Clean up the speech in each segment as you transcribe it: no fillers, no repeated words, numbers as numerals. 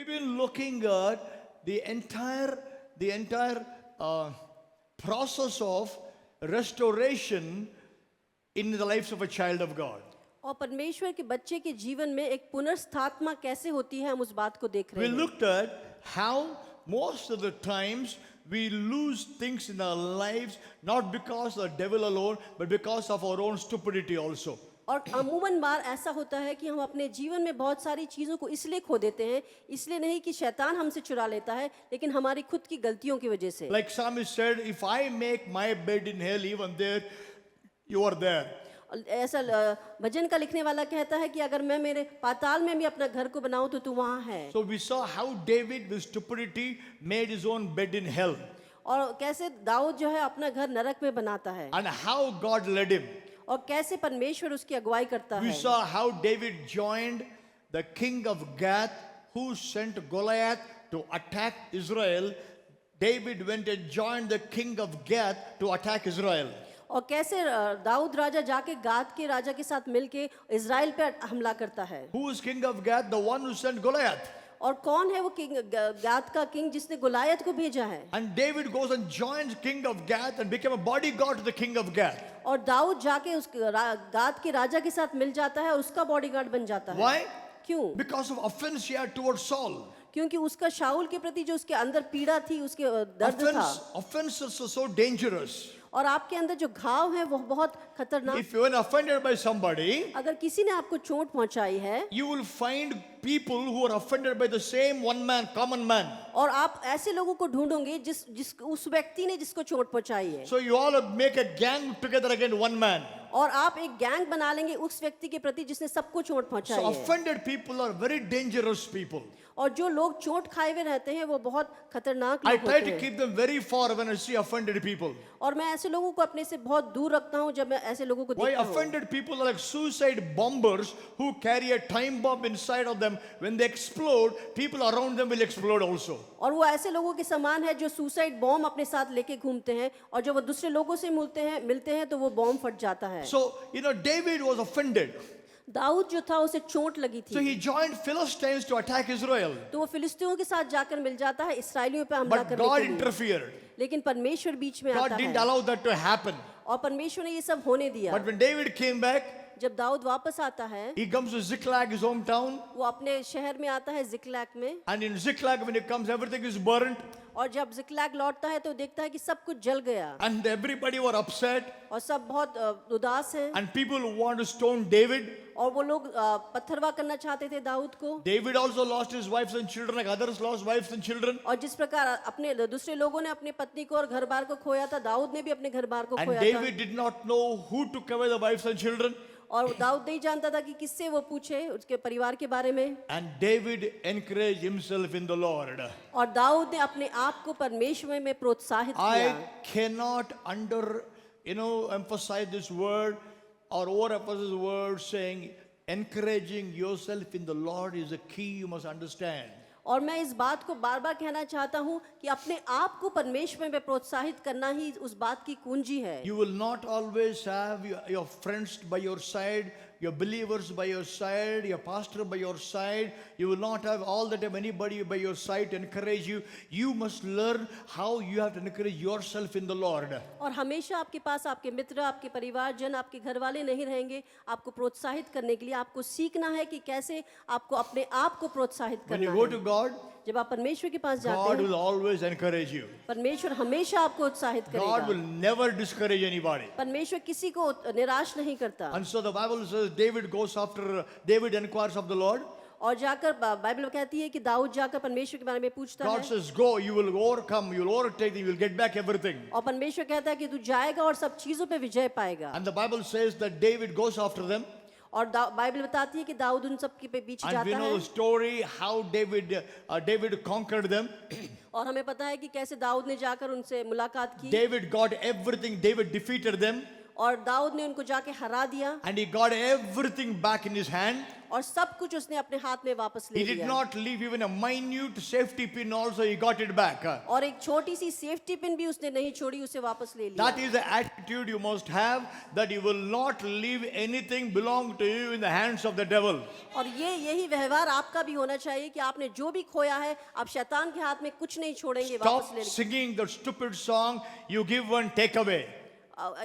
We've been looking at the entire process of restoration in the lives of a child of God. और परमेश्वर के बच्चे के जीवन में एक पुनर्स्थापना कैसे होती है, हम उस बात को देख रहे We हैं। looked at how most of the times we lose things in our lives not because of the devil alone but because of our own stupidity also. और अमूमन बार ऐसा होता है कि हम अपने जीवन में बहुत सारी चीज़ों को इसलिए खो देते हैं, इसलिए नहीं कि शैतान हमसे चुरा लेता है, लेकिन हमारी खुद की गलतियों की वजह से। Like Psalmist said, if I make my bed in hell, even there you are there. ऐसा भजन का लिखने वाला कहता है कि अगर मैं मेरे पाताल में भी अपना घर को बनाऊं तो तू वहां है। So we saw how David with stupidity made his own bed in hell और कैसे दाऊद जो है अपना घर नरक में बनाता है, and how God led him. और कैसे परमेश्वर उसकी अगुवाई करता We है। saw how David joined the king of Gath who sent Goliath to attack Israel. David went and joined the king of Gath to attack Israel. और कैसे दाऊद राजा जाके गाद के राजा के साथ मिलके इजराइल पे हमला करता है। Who is king of Gath? The one who sent Goliath. और कौन है वो किंग, गाद का किंग जिसने गुलायत को भेजा है। And David goes and joins king of Gath and became a bodyguard to the king of Gath. और दाऊद जाके उस गाद के राजा के साथ मिल जाता है और उसका बॉडीगार्ड बन जाता है। Why? क्यों? Because of offense he had towards Saul. क्योंकि उसका शाऊल के प्रति जो उसके अंदर पीड़ा थी, उसके दर्द था। Offenses are so dangerous. और आपके अंदर जो घाव है वो बहुत खतरनाक। If you are offended by somebody, अगर किसी ने आपको चोट पहुंचाई है, you will find people who are offended by the same one man, common man. और आप ऐसे लोगों को ढूंढोगे जिस उस व्यक्ति ने जिसको चोट पहुंचाई है, So you all make a gang together against one man. और आप एक गैंग बना लेंगे उस व्यक्ति के प्रति जिसने सबको चोट पहुंचाई So है। offended people are very dangerous people. और जो लोग चोट खाए हुए रहते हैं वो बहुत खतरनाक I लोग try होते to हैं। keep them very far when I see offended people. और मैं ऐसे लोगों को अपने से बहुत दूर रखता हूँ जब मैं ऐसे लोगों को Why देखता हूँ। offended people are like suicide bombers who carry a time bomb inside of them. When they explode, people around them will explode also. और वो ऐसे लोगों के समान है जो सुसाइड बॉम्ब अपने साथ लेके घूमते हैं, और जब वो दूसरे लोगों से मिलते हैं तो वो बॉम्ब फट जाता है। So, David was offended. Dawood जो था उसे चोट लगी So थी, he joined Philistines to attack Israel. तो वो फिलिस्तीनियों के साथ जाकर मिल जाता है इसराइलियों पे हमला But करने God के लिए। interfered. लेकिन परमेश्वर बीच में God आता didn't है, allow that to happen. और परमेश्वर ने ये सब होने दिया। But when David came back, जब दाऊद वापस आता है, he comes to Ziklag, his hometown. वो अपने शहर में आता है जिक्लैग में, And in Ziklag, when he comes, everything is burnt. और जब जिक्लैग लौटता है तो देखता है कि सब कुछ जल गया, And everybody were upset. और सब बहुत उदास हैं, And people want to stone David. और वो लोग पत्थरवा करना चाहते थे दाऊद को। David also lost his wives and children like others lost wives and children. और जिस प्रकार अपने दूसरे लोगों ने अपनी पत्नी को और घर बार को खोया था, दाऊद ने भी अपने घर बार को And खोया David did not know who took away the wives and children. था, और दाऊद नहीं जानता था कि किससे वो पूछे उसके परिवार के बारे में। And David encouraged himself in the Lord. और दाऊद ने अपने आप को परमेश्वर में प्रोत्साहित I किया। cannot emphasize this word or overemphasize this word saying encouraging yourself in the Lord is a key you must understand. और मैं इस बात को बार बार कहना चाहता हूँ कि अपने आप को परमेश्वर में प्रोत्साहित करना ही उस बात की कुंजी है। You will not always have your friends by your side, your believers by your side, your pastor by your side. You will not have all the time anybody by your side to encourage you. You must learn how you have to encourage yourself in the Lord. और हमेशा आपके पास आपके मित्र, आपके परिवारजन, आपके घर वाले नहीं रहेंगे आपको प्रोत्साहित करने के लिए। आपको सीखना है कि कैसे आपको अपने आप को प्रोत्साहित When करना you go है। to God, जब आप परमेश्वर के पास जाते God हैं, will always encourage you. परमेश्वर हमेशा आपको उत्साहित God will करेगा। never discourage anybody. परमेश्वर किसी को निराश नहीं करता। And so the Bible says David inquires of the Lord. और जाकर बाइबल कहती है कि दाऊद जाकर परमेश्वर के बारे में पूछता God है, says, go, you will overcome, you will overtake, you will get back everything. और परमेश्वर कहता है कि तू जाएगा और सब चीजों पे विजय पाएगा। And the Bible says that David goes after them. और बाइबल बताती है कि दाऊद उन सब के पीछे And we जाता know है, the story how David conquered them. और हमें पता है कि कैसे दाऊद ने जाकर उनसे मुलाकात की, David got everything. David defeated them. और दाऊद ने उनको जाके हरा दिया, And he got everything back in his hand. और सब कुछ उसने अपने हाथ में वापस ले He did लिया not leave even a minute safety pin also, he got it back. और एक छोटी सी सेफ्टी पिन भी उसने नहीं छोड़ी, उसे वापस ले लिया। That is the attitude you must have, that you will not leave anything belong to you in the hands of the devil. और यही व्यवहार आपका भी होना चाहिए कि आपने जो भी खोया है आप शैतान के हाथ में कुछ नहीं छोड़ेंगे, वापस Stop ले लेंगे। singing the stupid song, you give one, take away.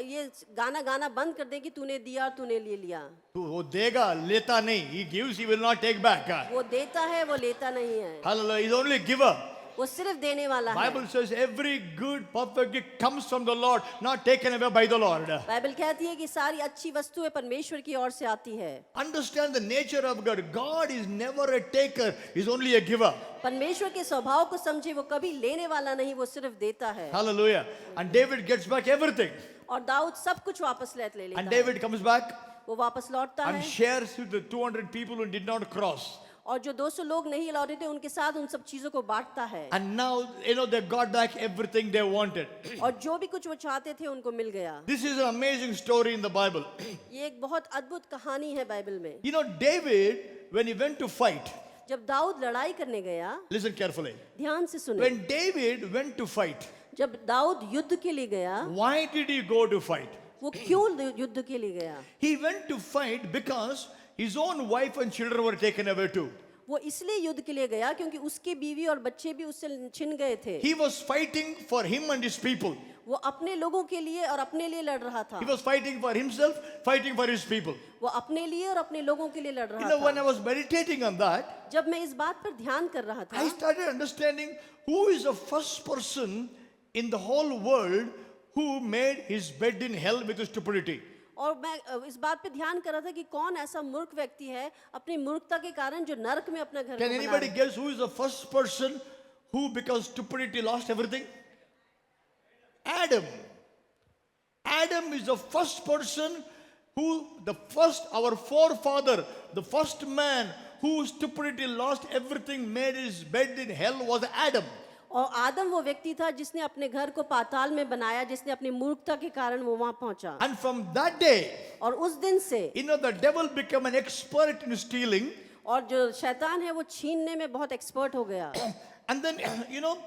ये गाना बंद कर दे कि तूने दिया और तूने ले लिया। तो वो देगा, लेता नहीं. He gives, he will not take back. वो देता है, वो लेता नहीं है। Hallelujah. He's only giver. वो सिर्फ देने वाला है। Bible says every good perfect gift comes from the Lord, not taken away by the Lord. Bible कहती है कि सारी अच्छी वस्तुएं परमेश्वर की ओर से आती है। Understand the nature of God. God is never a taker, he's only a giver. परमेश्वर के स्वभाव को समझे, वो कभी लेने वाला नहीं, वो सिर्फ देता है। Hallelujah. And David gets back everything. और दाऊद सब कुछ वापस ले लेता And है। David comes back वो वापस लौटता and है shares with the 200 people who did not cross. और जो 200 लोग नहीं लौटे थे उनके साथ उन सब चीजों को बांटता है। And now, they got back everything they wanted. और जो भी कुछ वो चाहते थे उनको मिल गया। This is an amazing story in the Bible. ये एक बहुत अद्भुत कहानी है बाइबल में। You know, David, when he went to fight, जब दाऊद लड़ाई करने गया, listen carefully. ध्यान से सुने, When David went to fight, जब दाऊद युद्ध के लिए गया, why did he go to fight? वो क्यों युद्ध के लिए गया? He went to fight because his own wife and children were taken away too. वो इसलिए युद्ध के लिए गया क्योंकि उसके बीवी और बच्चे भी उससे छिन गए थे। He was fighting for him and his people. वो अपने लोगों के लिए और अपने लिए लड़ रहा था। He was fighting for himself, fighting for his people. वो अपने लिए और अपने लोगों के लिए लड़ You रहा know, when I था। was meditating on that, जब मैं इस बात पर ध्यान कर रहा था, I started understanding who is the first person in the whole world who made his bed in hell with stupidity. और मैं इस बात पे ध्यान कर रहा था कि कौन ऐसा मूर्ख व्यक्ति है अपनी मूर्खता के कारण जो नरक में अपना घर Can को बना anybody है। guess who is the first person who, because stupidity, lost everything? Adam. Adam is the first person who, our forefather, the first man who stupidity lost everything, made his bed in hell, was Adam. और आदम वो व्यक्ति था जिसने अपने घर को पाताल में बनाया, जिसने अपनी मूर्खता के कारण वो वहां पहुंचा। And from that day, और उस दिन से you know, the devil became an expert in stealing. और जो शैतान है वो छीनने में बहुत एक्सपर्ट हो गया। And then, you know,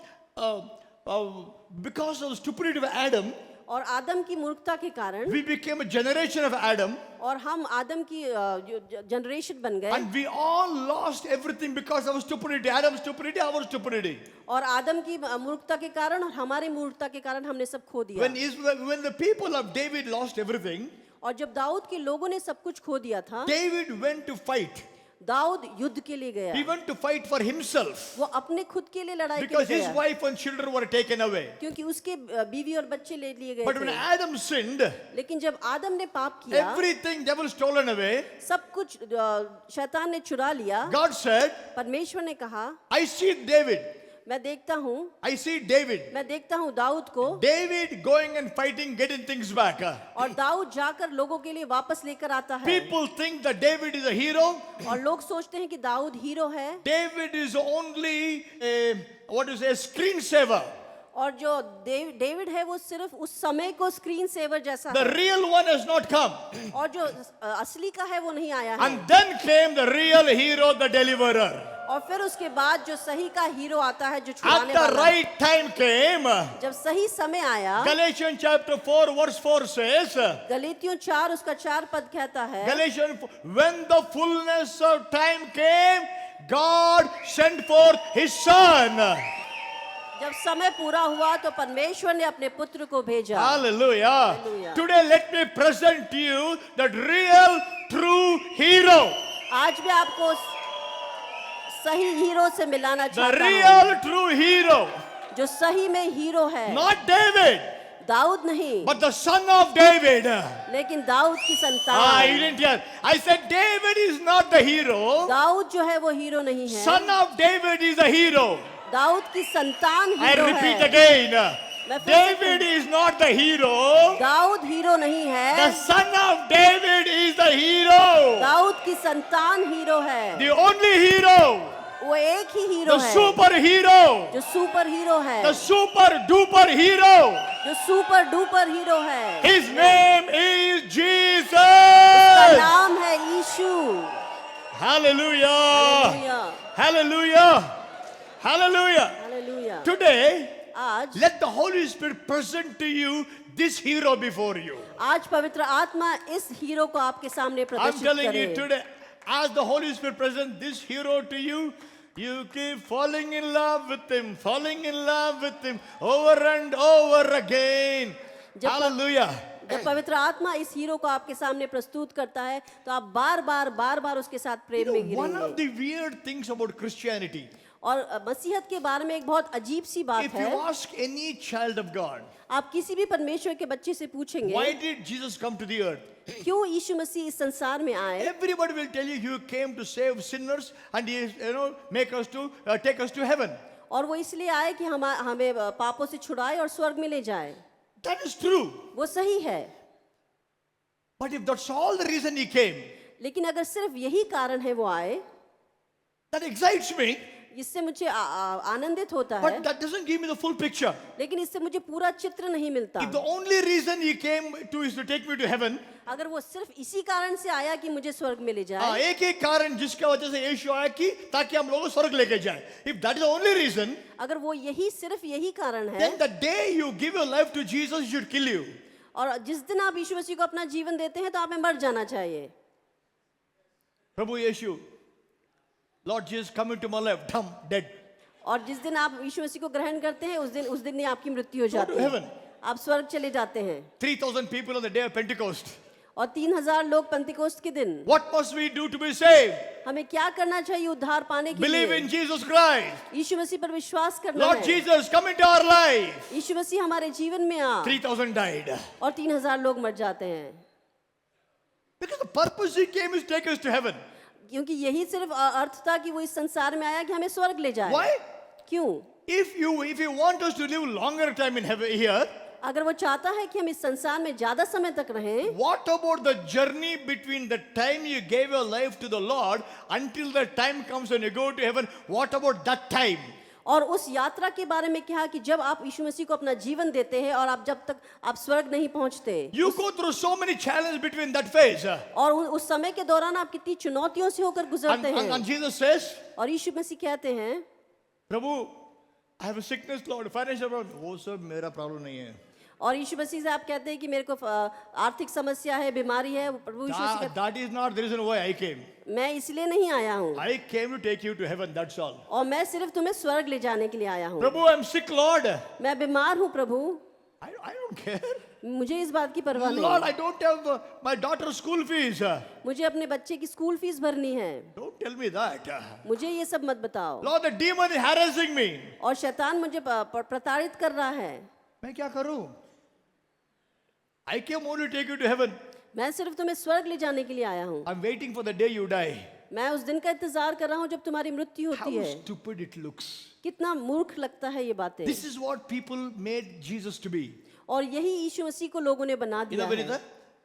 because of the stupidity of Adam, और आदम की मूर्खता के कारण we became a generation of Adam. और हम आदम की जनरेशन बन गए। And we all lost everything because of stupidity. Adam's stupidity, our stupidity. और आदम की मूर्खता के कारण और हमारी मूर्खता के कारण हमने सब खो दिया। When the people of David lost everything, और जब दाऊद के लोगों ने सब कुछ खो दिया था, David went to fight. Dawood युद्ध के लिए गया। He went to fight for himself वो अपने खुद के लिए लड़ाई के because लिए his गया, wife and children were taken away. क्योंकि उसके बीवी और बच्चे ले लिए गए But when थे। Adam sinned, लेकिन जब आदम ने पाप किया, everything devil stolen away. सब कुछ शैतान ने चुरा लिया। God said, परमेश्वर ने कहा, I see David. मैं देखता हूँ, I see David. मैं देखता हूँ दाऊद को, David going and fighting, getting things back. और दाऊद जाकर लोगों के लिए वापस लेकर आता है। People think that David is a hero. और लोग सोचते हैं कि दाऊद हीरो है, David is only a, screen saver. और जो डेविड है वो सिर्फ उस समय को स्क्रीन सेवर जैसा The है, real one has not come. और जो असली का है वो नहीं आया है। And then came the real hero, the deliverer. और फिर उसके बाद जो सही का हीरो आता है, जो At छुड़ाने the वाला। right time came. जब सही समय आया, Galatians chapter 4 verse 4 says, गलीतियों 4 उसका 4 पद कहता है, Galatians, when the fullness of time came, God sent forth his son. जब समय पूरा हुआ तो परमेश्वर ने अपने पुत्र को भेजा। Hallelujah. Hallelujah. Today let me present to you that real true hero. आज भी आपको सही हीरो से मिलाना The चाहता हूँ, real true hero. जो सही में हीरो है। Not David, दाऊद नहीं, but the son of David. लेकिन दाऊद की You संतान। didn't hear. I said David is not the hero. Dawood जो है वो हीरो नहीं है, Son of David is the hero. Dawood की संतान I हीरो repeat है। again. मैं फिर से David is not the hero. Dawood hero नहीं है, The son of David is the hero. Dawood की संतान हीरो है। The only hero. वो एक ही हीरो The है, super hero. जो सुपर हीरो है, The super duper hero. जो सुपर डुपर हीरो है। His name is Jesus. उसका नाम है यीशु। Hallelujah. Hallelujah. Hallelujah. Hallelujah. Hallelujah. Today, आज let the Holy Spirit present to you this hero before you. आज पवित्र आत्मा इस हीरो को आपके सामने I'm प्रदर्शित telling you करे। today, as the Holy Spirit presents this hero to you, you keep falling in love with him, falling in love with him over and over again. Hallelujah. जब पवित्र आत्मा इस hero को आपके सामने प्रस्तुत करता है तो आप बार बार उसके साथ प्रेम में One of गिरेंगे। the weird things about Christianity, और मसीहत के बारे में एक बहुत अजीब सी बात if you है, ask any child of God, आप किसी भी परमेश्वर के बच्चे से पूछेंगे why did Jesus come to the earth? क्यों यीशु मसीह इस संसार में आए, Everybody will tell you he came to save sinners and he make us to take us to heaven. और वो इसलिए आए कि हमें पापों से छुड़ाए और स्वर्ग में ले जाए। That is true. वो सही है, But if that's all the reason he came, लेकिन अगर सिर्फ यही कारण है वो आए, that excites me, इससे मुझे आनंदित होता है, but that doesn't give me the full picture. लेकिन इससे मुझे पूरा चित्र नहीं मिलता। If the only reason he came to is to take me to heaven, अगर वो सिर्फ इसी कारण से आया कि मुझे स्वर्ग में ले जाए, एक एक कारण जिसका वजह से यीशु आया कि ताकि हम लोगों को स्वर्ग लेके जाए. If that is the only reason, अगर वो सिर्फ यही कारण है, then the day you give your life to Jesus, he should kill you. और जिस दिन आप यीशु मसीह को अपना जीवन देते हैं तो आप में मर जाना चाहिए। प्रभु यीशु, Lord Jesus, come into my life, dumb, dead. और जिस दिन आप यीशु मसीह को ग्रहण करते हैं उस दिन ही आपकी मृत्यु हो Go जाती to है, heaven. आप स्वर्ग चले जाते हैं। 3,000 people on the day of Pentecost. और 3,000 लोग पंतिकोस्त के दिन, What must we do to be saved? हमें क्या करना चाहिए उद्धार पाने के Believe लिए? in Jesus Christ. यीशु मसीह पर विश्वास करना Lord है। Jesus, come into our life. यीशु मसीह हमारे जीवन में आ, 3,000 died. और 3,000 लोग मर जाते हैं, Because the purpose he came is to take us to heaven. क्योंकि यही सिर्फ अर्थ था कि वो इस संसार में आया कि हमें स्वर्ग ले जाए। Why? क्यों? If you want us to live longer time in heaven here, अगर वो चाहता है कि हम इस संसार में ज्यादा समय तक रहें, what about the journey between the time you gave your life to the Lord until the time comes when you go to heaven? What about that time? और उस यात्रा के बारे में क्या कि जब आप यीशु मसीह को अपना जीवन देते हैं और आप जब तक आप स्वर्ग नहीं पहुंचते, You go through so many challenges between that phase. और उस समय के दौरान आप कितनी चुनौतियों से होकर गुजरते हैं। And Jesus says, और यीशु मसीह कहते हैं, प्रभु, I have a sickness, Lord, financial problem. वो सब मेरा प्रॉब्लम नहीं है. और यीशु मसीह से आप कहते हैं कि मेरे को आर्थिक समस्या है, बीमारी है। प्रभु यीशु मसीह कहते That is not the reason why I came. हैं, मैं इसलिए नहीं आया हूँ, I came to take you to heaven, that's all. और मैं सिर्फ तुम्हें स्वर्ग ले जाने के लिए आया हूँ। प्रभु, I'm sick, Lord. मैं बीमार हूँ प्रभु, I don't care. मुझे इस बात की परवाह Lord, नहीं, I don't have my daughter's school fees. मुझे अपने बच्चे की स्कूल फीस भरनी है, Don't tell me that. मुझे ये सब मत बताओ। Lord, the demon is harassing me. और शैतान मुझे प्रताड़ित कर रहा है, मैं क्या करूं? I came only to take you to heaven. मैं सिर्फ तुम्हें स्वर्ग ले जाने के लिए आया हूँ। I'm waiting for the day you die. मैं उस दिन का इंतजार कर रहा हूँ जब तुम्हारी मृत्यु How होती है। stupid it looks. कितना मूर्ख लगता है ये बातें। This is what people made Jesus to be. और यही यीशु मसीह को लोगों ने बना You दिया know, है।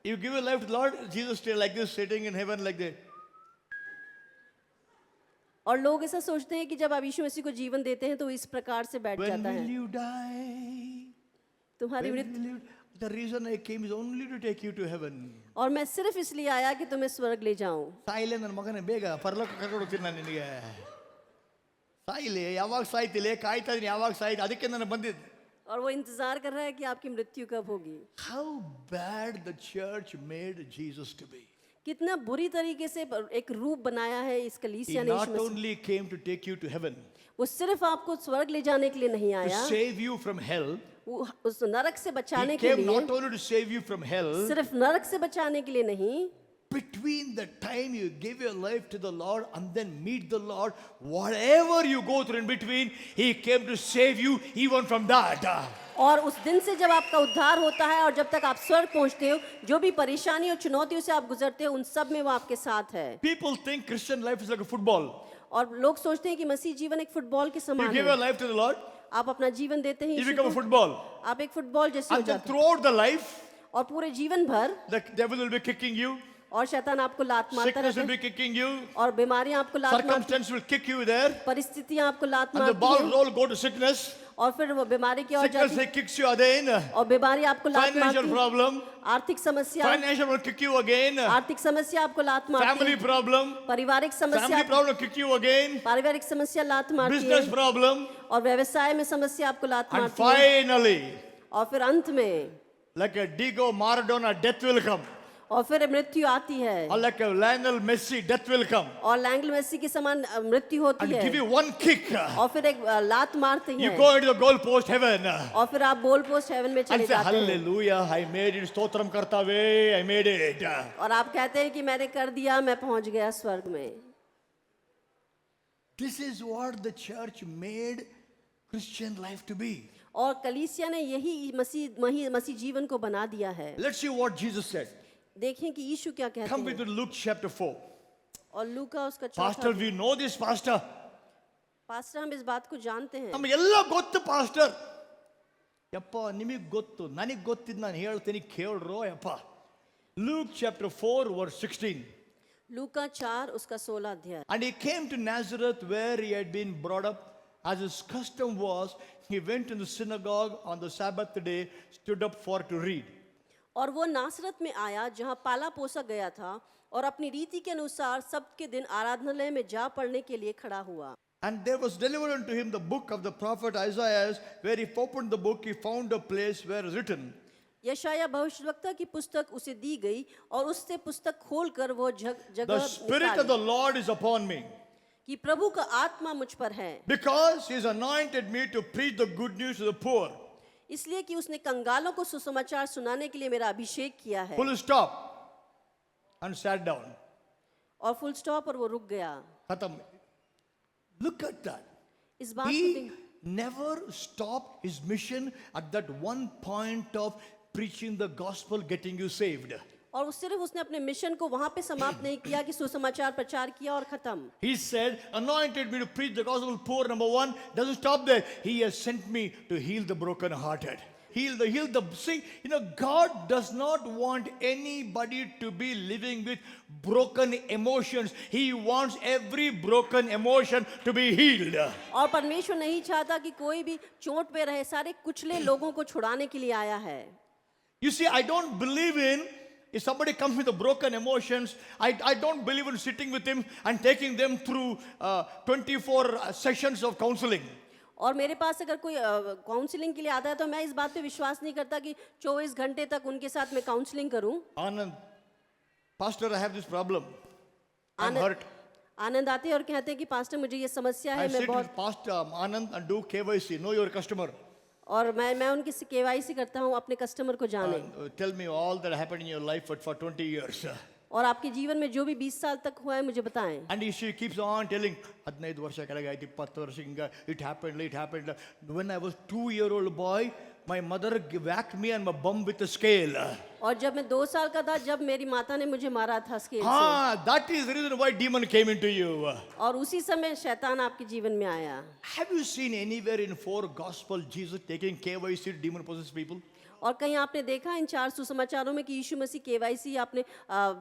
you give your life to the Lord, Jesus stay like this, sitting in heaven like that. और लोग ऐसा सोचते हैं कि जब आप यीशु मसीह को जीवन देते हैं तो इस प्रकार से बैठ When जाता will है। you die? तुम्हारी When मृत्यु, will you- The reason I came is only to take you to heaven. और मैं सिर्फ इसलिए आया कि तुम्हें स्वर्ग ले जाऊं। ಸಾಯಿಲೆ ನನ್ನ ಮಗನೇ ಬೇಗ ಪರಲೋಕ ಕರ್ಕೊಂಡು ಹೋಗ್ತೀನಿ ನಾನು ನಿನಗೆ. ಸಾಯಿಲೆ ಯಾವಾಗ ಸಾಯ್ತಿಲೆ ಕಾಯ್ತಾ ಇದೀನಿ ಯಾವಾಗ ಸಾಯ್ತು ಅದಕ್ಕೆ ನಾನು ಬಂದಿದ್ದೆ. और वो इंतजार कर रहा है कि आपकी मृत्यु कब होगी। How bad the church made Jesus to be. कितना बुरी तरीके से एक रूप बनाया है इस He कलीसिया ने not Yeshu Masih. only came to take you to heaven, वो सिर्फ आपको स्वर्ग ले जाने के लिए नहीं to आया, save you from hell. वो उस नरक से He बचाने के came not लिए, only to save you from hell. सिर्फ नरक से बचाने के लिए नहीं, Between the time you give your life to the Lord and then meet the Lord, whatever you go through in between, He came to save you even from that. और उस दिन से जब आपका उद्धार होता है और जब तक आप स्वर्ग पहुंचते हो, जो भी परेशानी और चुनौतियों से आप गुजरते हो उन सब में वो आपके साथ है। People think Christian life is like a football. और लोग सोचते हैं कि मसीह जीवन एक फुटबॉल के You समान give your है। life to the Lord, आप अपना जीवन देते हैं you यीशु become a को, football. आप एक फुटबॉल जैसे हो And then जाते हैं। throughout the life, और पूरे जीवन भर the devil will be kicking you, और शैतान आपको लात मारता Sickness रहता will है be kicking you. और बीमारियां आपको लात मारती Circumstance will kick you there. परिस्थितियां आपको लात And the मारती ball हैं roll go to sickness. और फिर वो बीमारी की ओर Sickness जाती will है kicks you again. और बीमारी आपको लात Financial मारती है problem. आर्थिक समस्या Financial will kick you again. आर्थिक समस्या आपको लात मारती Family है problem. पारिवारिक समस्या Family problem will kick you again. पारिवारिक समस्या लात मारती Business है problem. और व्यवसाय में समस्या आपको लात And मारती है finally, और फिर अंत में like a Diego Maradona, death will come. और फिर मृत्यु आती है Or like a Lionel Messi, death will come. और लैंगल मेसी के समान मृत्यु होती And है give you one kick. और फिर एक लात मारते You हैं go into the goal post heaven. और फिर आप गोल पोस्ट हेवन में And चले say, जाते हैं hallelujah, I made it. Stotram kartave, I made it. और आप कहते हैं कि मैंने कर दिया मैं पहुंच गया स्वर्ग में This is what the church made Christian life to be. और कलीसिया ने यही मसीह जीवन को बना दिया है Let's see what Jesus said. देखें कि यीशु क्या कहते Come with हैं Luke chapter 4. और लूका उसका Pastor, चौथा we know this, Pastor. Pastor हम इस बात को जानते हैं ನಮಗೆಲ್ಲ ಗೊತ್ತು ಪಾಸ್ಟರ್ ಯಪ್ಪ ನಿಮಗೆ ಗೊತ್ತು ನನಗೆ ಗೊತ್ತಿದ್ದು ನಾನು ಹೇಳ್ತೀನಿ ಕೇಳ್ರೋ ಯಪ್ಪ Luke chapter 4 verse 16. लूका 4 उसका 16 अध्याय And he came to Nazareth where he had been brought up. As his custom was, he went in the synagogue on the Sabbath day, stood up for to read. और वो नासरत में आया जहाँ पाला पोसा गया था और अपनी रीति के अनुसार सबके दिन आराधनालय में जा पढ़ने के लिए खड़ा हुआ And there was delivered unto him the book of the prophet Isaiah, where he opened the book, he found a place where it is written. यशाया भविष्यवक्ता की पुस्तक उसे दी गई और उससे पुस्तक खोलकर वो The जगह Spirit of the Lord is upon me, कि प्रभु का आत्मा मुझ पर है because he has anointed me to preach the good news to the poor. इसलिए कि उसने कंगालों को सुसमाचार सुनाने के लिए मेरा अभिषेक किया है Full stop. And sat down. और फुल स्टॉप और वो रुक गया Khatam. Look at that. इस बात को He देख never stopped his mission at that one point of preaching the gospel, getting you saved. और वो सिर्फ उसने अपने मिशन को वहां पे समाप्त नहीं किया कि सुसमाचार प्रचार किया और खत्म He said, anointed me to preach the gospel poor, number one. Doesn't stop there. He has sent me to heal the brokenhearted. Heal the see, God does not want anybody to be living with broken emotions. He wants every broken emotion to be healed. और परमेश्वर नहीं चाहता कि कोई भी चोट पे रहे सारे कुचले लोगों को छुड़ाने के लिए आया है You see, I don't believe in, if somebody comes with the broken emotions, I don't believe in sitting with him and taking them through 24 sessions of counseling. और मेरे पास अगर कोई काउंसलिंग के लिए आता है तो मैं इस बात पे विश्वास नहीं करता कि 24 घंटे तक उनके साथ मैं काउंसलिंग करूं Anand, Pastor, I have this problem. I'm hurt. आनंद आते हैं और कहते हैं कि पास्टर मुझे ये समस्या I है मैं sit बहुत with Pastor Anand and do KYC, know your customer. और मैं उनकी केवाईसी करता हूँ अपने कस्टमर को जाने Tell me all that happened in your life for 20 years. और आपके जीवन में जो भी 20 साल तक हुआ है मुझे बताएं And she keeps on telling, 15 ವರ್ಷ ಕೆಳಗಾಯ್ತು 20 ವರ್ಷ ಹಿಂಗ it happened. When I was 2-year-old boy, my mother whacked me and my bum with a scale. और जब मैं 2 साल का था जब मेरी माता ने मुझे मारा था स्केल से हाँ, that is the reason why demon came into you. और उसी समय शैतान आपके जीवन में आया Have you seen anywhere in 4 gospel Jesus taking KYC demon possessed people? और कहीं आपने देखा इन 4 सुसमाचारों में कि यीशु मसीह केवाईसी आपने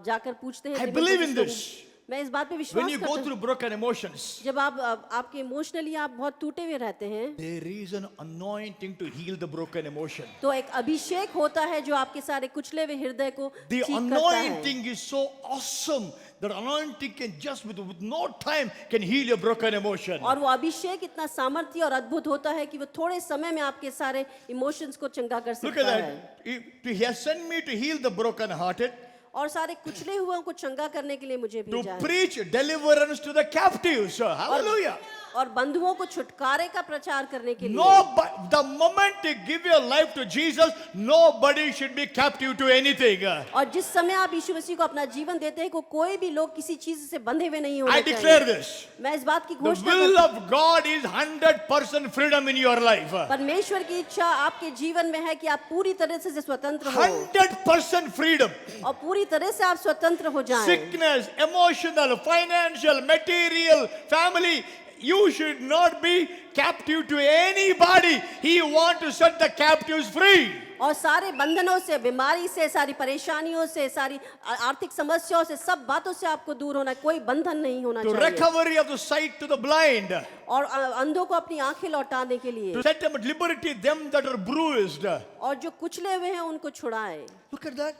जाकर पूछते हैं I demon believe in possessed this. लोगों- मैं इस बात पे When विश्वास you go करता हूँ through broken emotions, जब आपके इमोशनली आप बहुत टूटे हुए रहते हैं there is an anointing to heal the broken emotion. तो एक अभिषेक होता है जो आपके सारे कुचले हुए हृदय को The ठीक करता है anointing is so awesome that anointing can just with no time can heal your broken emotion. और वो अभिषेक इतना सामर्थ्य और अद्भुत होता है कि वो थोड़े समय में आपके सारे इमोशंस को चंगा कर Look at सकता है that. He has sent me to heal the broken hearted, और सारे कुचले हुओं को चंगा करने के लिए मुझे to भेजा है preach deliverance to the captives. Hallelujah. और बंधुओं को छुटकारे का प्रचार करने के लिए No, but the moment you give your life to Jesus, nobody should be captive to anything. और जिस समय आप यीशु मसीह को अपना जीवन देते हैं कोई भी लोग किसी चीज से बंधे हुए नहीं होने I declare this. मैं इस बात की The घोषणा will करता of God is 100% freedom in your life. हूं परमेश्वर की इच्छा आपके जीवन में है कि आप पूरी तरह से स्वतंत्र हो 100% freedom. और पूरी तरह से आप स्वतंत्र हो जाएं Sickness, emotional, financial, material, family. You should not be captive to anybody. He wants to set the captives free. और सारे बंधनों से, बीमारी से, सारी परेशानियों से, सारी आर्थिक समस्याओं से, सब बातों से आपको दूर होना है। कोई बंधन नहीं होना To चाहिए। recovery of the sight to the blind. और अंधों को अपनी आंखें लौटाने के लिए, To set them at liberty, them that are bruised. और जो कुचले हुए हैं उनको छुड़ाए। Look at that.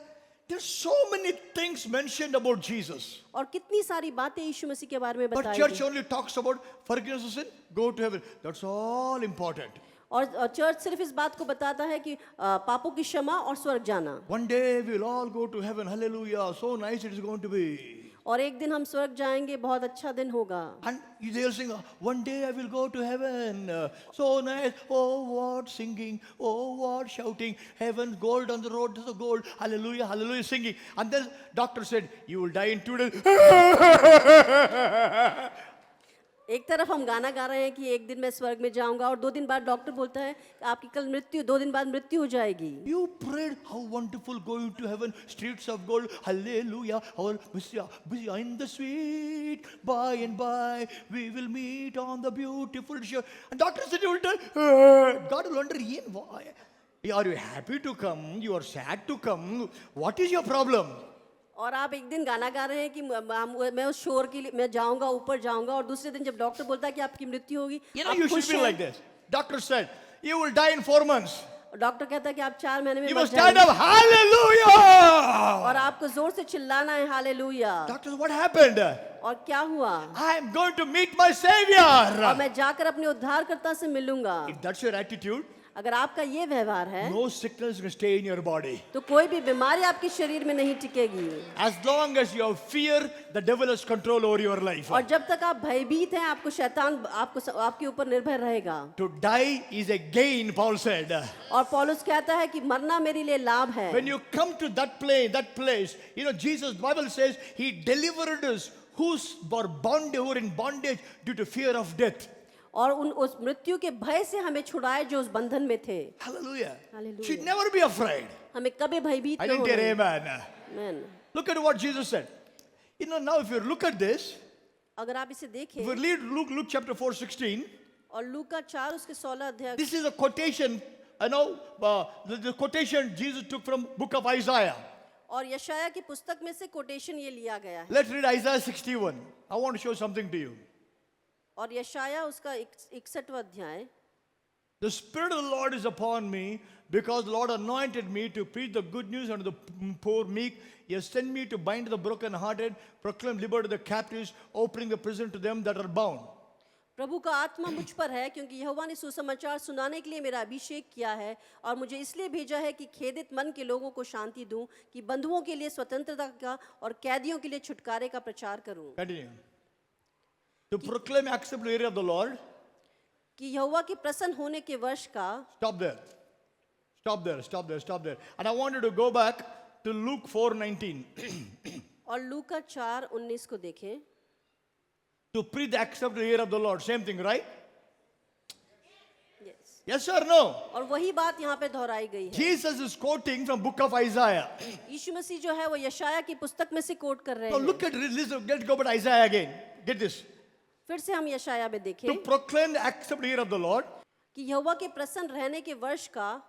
There's so many things mentioned about Jesus. और कितनी सारी बातें यीशु मसीह के बारे में But बताई church गई। only talks about forgiveness of sin, go to heaven. That's all important. और चर्च सिर्फ इस बात को बताता है कि पापों की क्षमा और स्वर्ग जाना। One day we'll all go to heaven. Hallelujah. So nice it is going to be. और एक दिन हम स्वर्ग जाएंगे, बहुत अच्छा दिन होगा। And they'll sing, one day I will go to heaven. So nice. Oh, what singing. Oh, what shouting. Heaven, gold on the road to the gold. Hallelujah, hallelujah, singing. And then doctor said, you will die in 2 days. एक तरफ हम गाना गा रहे हैं कि एक दिन मैं स्वर्ग में जाऊंगा, और 2 दिन बाद डॉक्टर बोलता है कि आपकी कल मृत्यु, 2 दिन बाद मृत्यु हो जाएगी। You prayed, how wonderful going to heaven, streets of gold, hallelujah, our Messiah, behind the sweet, by and by, we will meet on the beautiful shore. And doctor said, you will die. God will wonder, Ian, why? Are you happy to come? You are sad to come. What is your problem? और आप एक दिन गाना गा रहे हैं कि मैं उस शोर के लिए मैं जाऊंगा, ऊपर जाऊंगा, और दूसरे दिन जब डॉक्टर बोलता है कि आपकी मृत्यु होगी, You know, आप you should खुश be हैं। like this. Doctor said, you will die in 4 months. और डॉक्टर कहता है कि आप 4 महीने में You मर must stand जाएंगे, up, hallelujah. और आपको जोर से चिल्लाना है हालेलुया। Doctor, what happened? और क्या हुआ? I am going to meet my Savior. और मैं जाकर अपने उद्धारकर्ता से मिलूंगा। If that's your attitude, अगर आपका ये व्यवहार है, no sickness can stay in your body. तो कोई भी बीमारी आपके शरीर में नहीं टिकेगी। As long as you have fear, the devil has control over your life. और जब तक आप भयभीत हैं, आपको शैतान आपके ऊपर निर्भर रहेगा। To die is a gain, Paul said. और पौलुस कहता है कि मरना मेरे लिए लाभ है। When you come to that place, you know, Jesus, Bible says, he delivered us who were in bondage due to fear of death. और उस मृत्यु के भय से हमें छुड़ाए जो उस बंधन में थे। Hallelujah. Hallelujah. Should never be afraid. हमें कभी भयभीत I न didn't hear होना। amen. आमीन। Look at what Jesus said. You know, now if you look at this, अगर आप इसे if we देखें, read Luke chapter 4:16, और लूका 4 उसके 16 अध्याय, this is a quotation, the quotation Jesus took from book of Isaiah. और यशाया की पुस्तक में से कोटेशन ये लिया गया है। Let's read Isaiah 61. I want to show something to you. और यशाया उसका 61वां अध्याय, The Spirit of the Lord is upon me, because the Lord anointed me to preach the good news unto the poor meek. He has sent me to bind the brokenhearted, proclaim liberty to the captives, opening the prison to them that are bound. प्रभु का आत्मा मुझ पर है, क्योंकि यहोवा ने सुसमाचार सुनाने के लिए मेरा अभिषेक किया है, और मुझे इसलिए भेजा है कि खेदित मन के लोगों को शांति दूं, कि बंधुओं के लिए स्वतंत्रता का और कैदियों के लिए छुटकारे का प्रचार करूं। Continue. To proclaim acceptable year of the Lord. कि यहोवा के प्रसन्न होने के वर्ष का। Stop there. Stop there. Stop there. Stop there. And I wanted to go back to Luke 4:19. और लूका 4:19 को देखें। To preach the acceptable year of the Lord. Same thing, right? Yes. Yes or no? और वही बात यहाँ पे दोहराई गई है। Jesus is quoting from book of Isaiah. यीशु मसीह जो है वो यशाया की पुस्तक में से कोट कर रहे Now हैं। look at it. Listen, let's go back to Isaiah again. Get this. फिर से हम यशाया में To देखें proclaim the acceptable year of the Lord. कि यहोवा के प्रसन्न रहने के वर्ष का।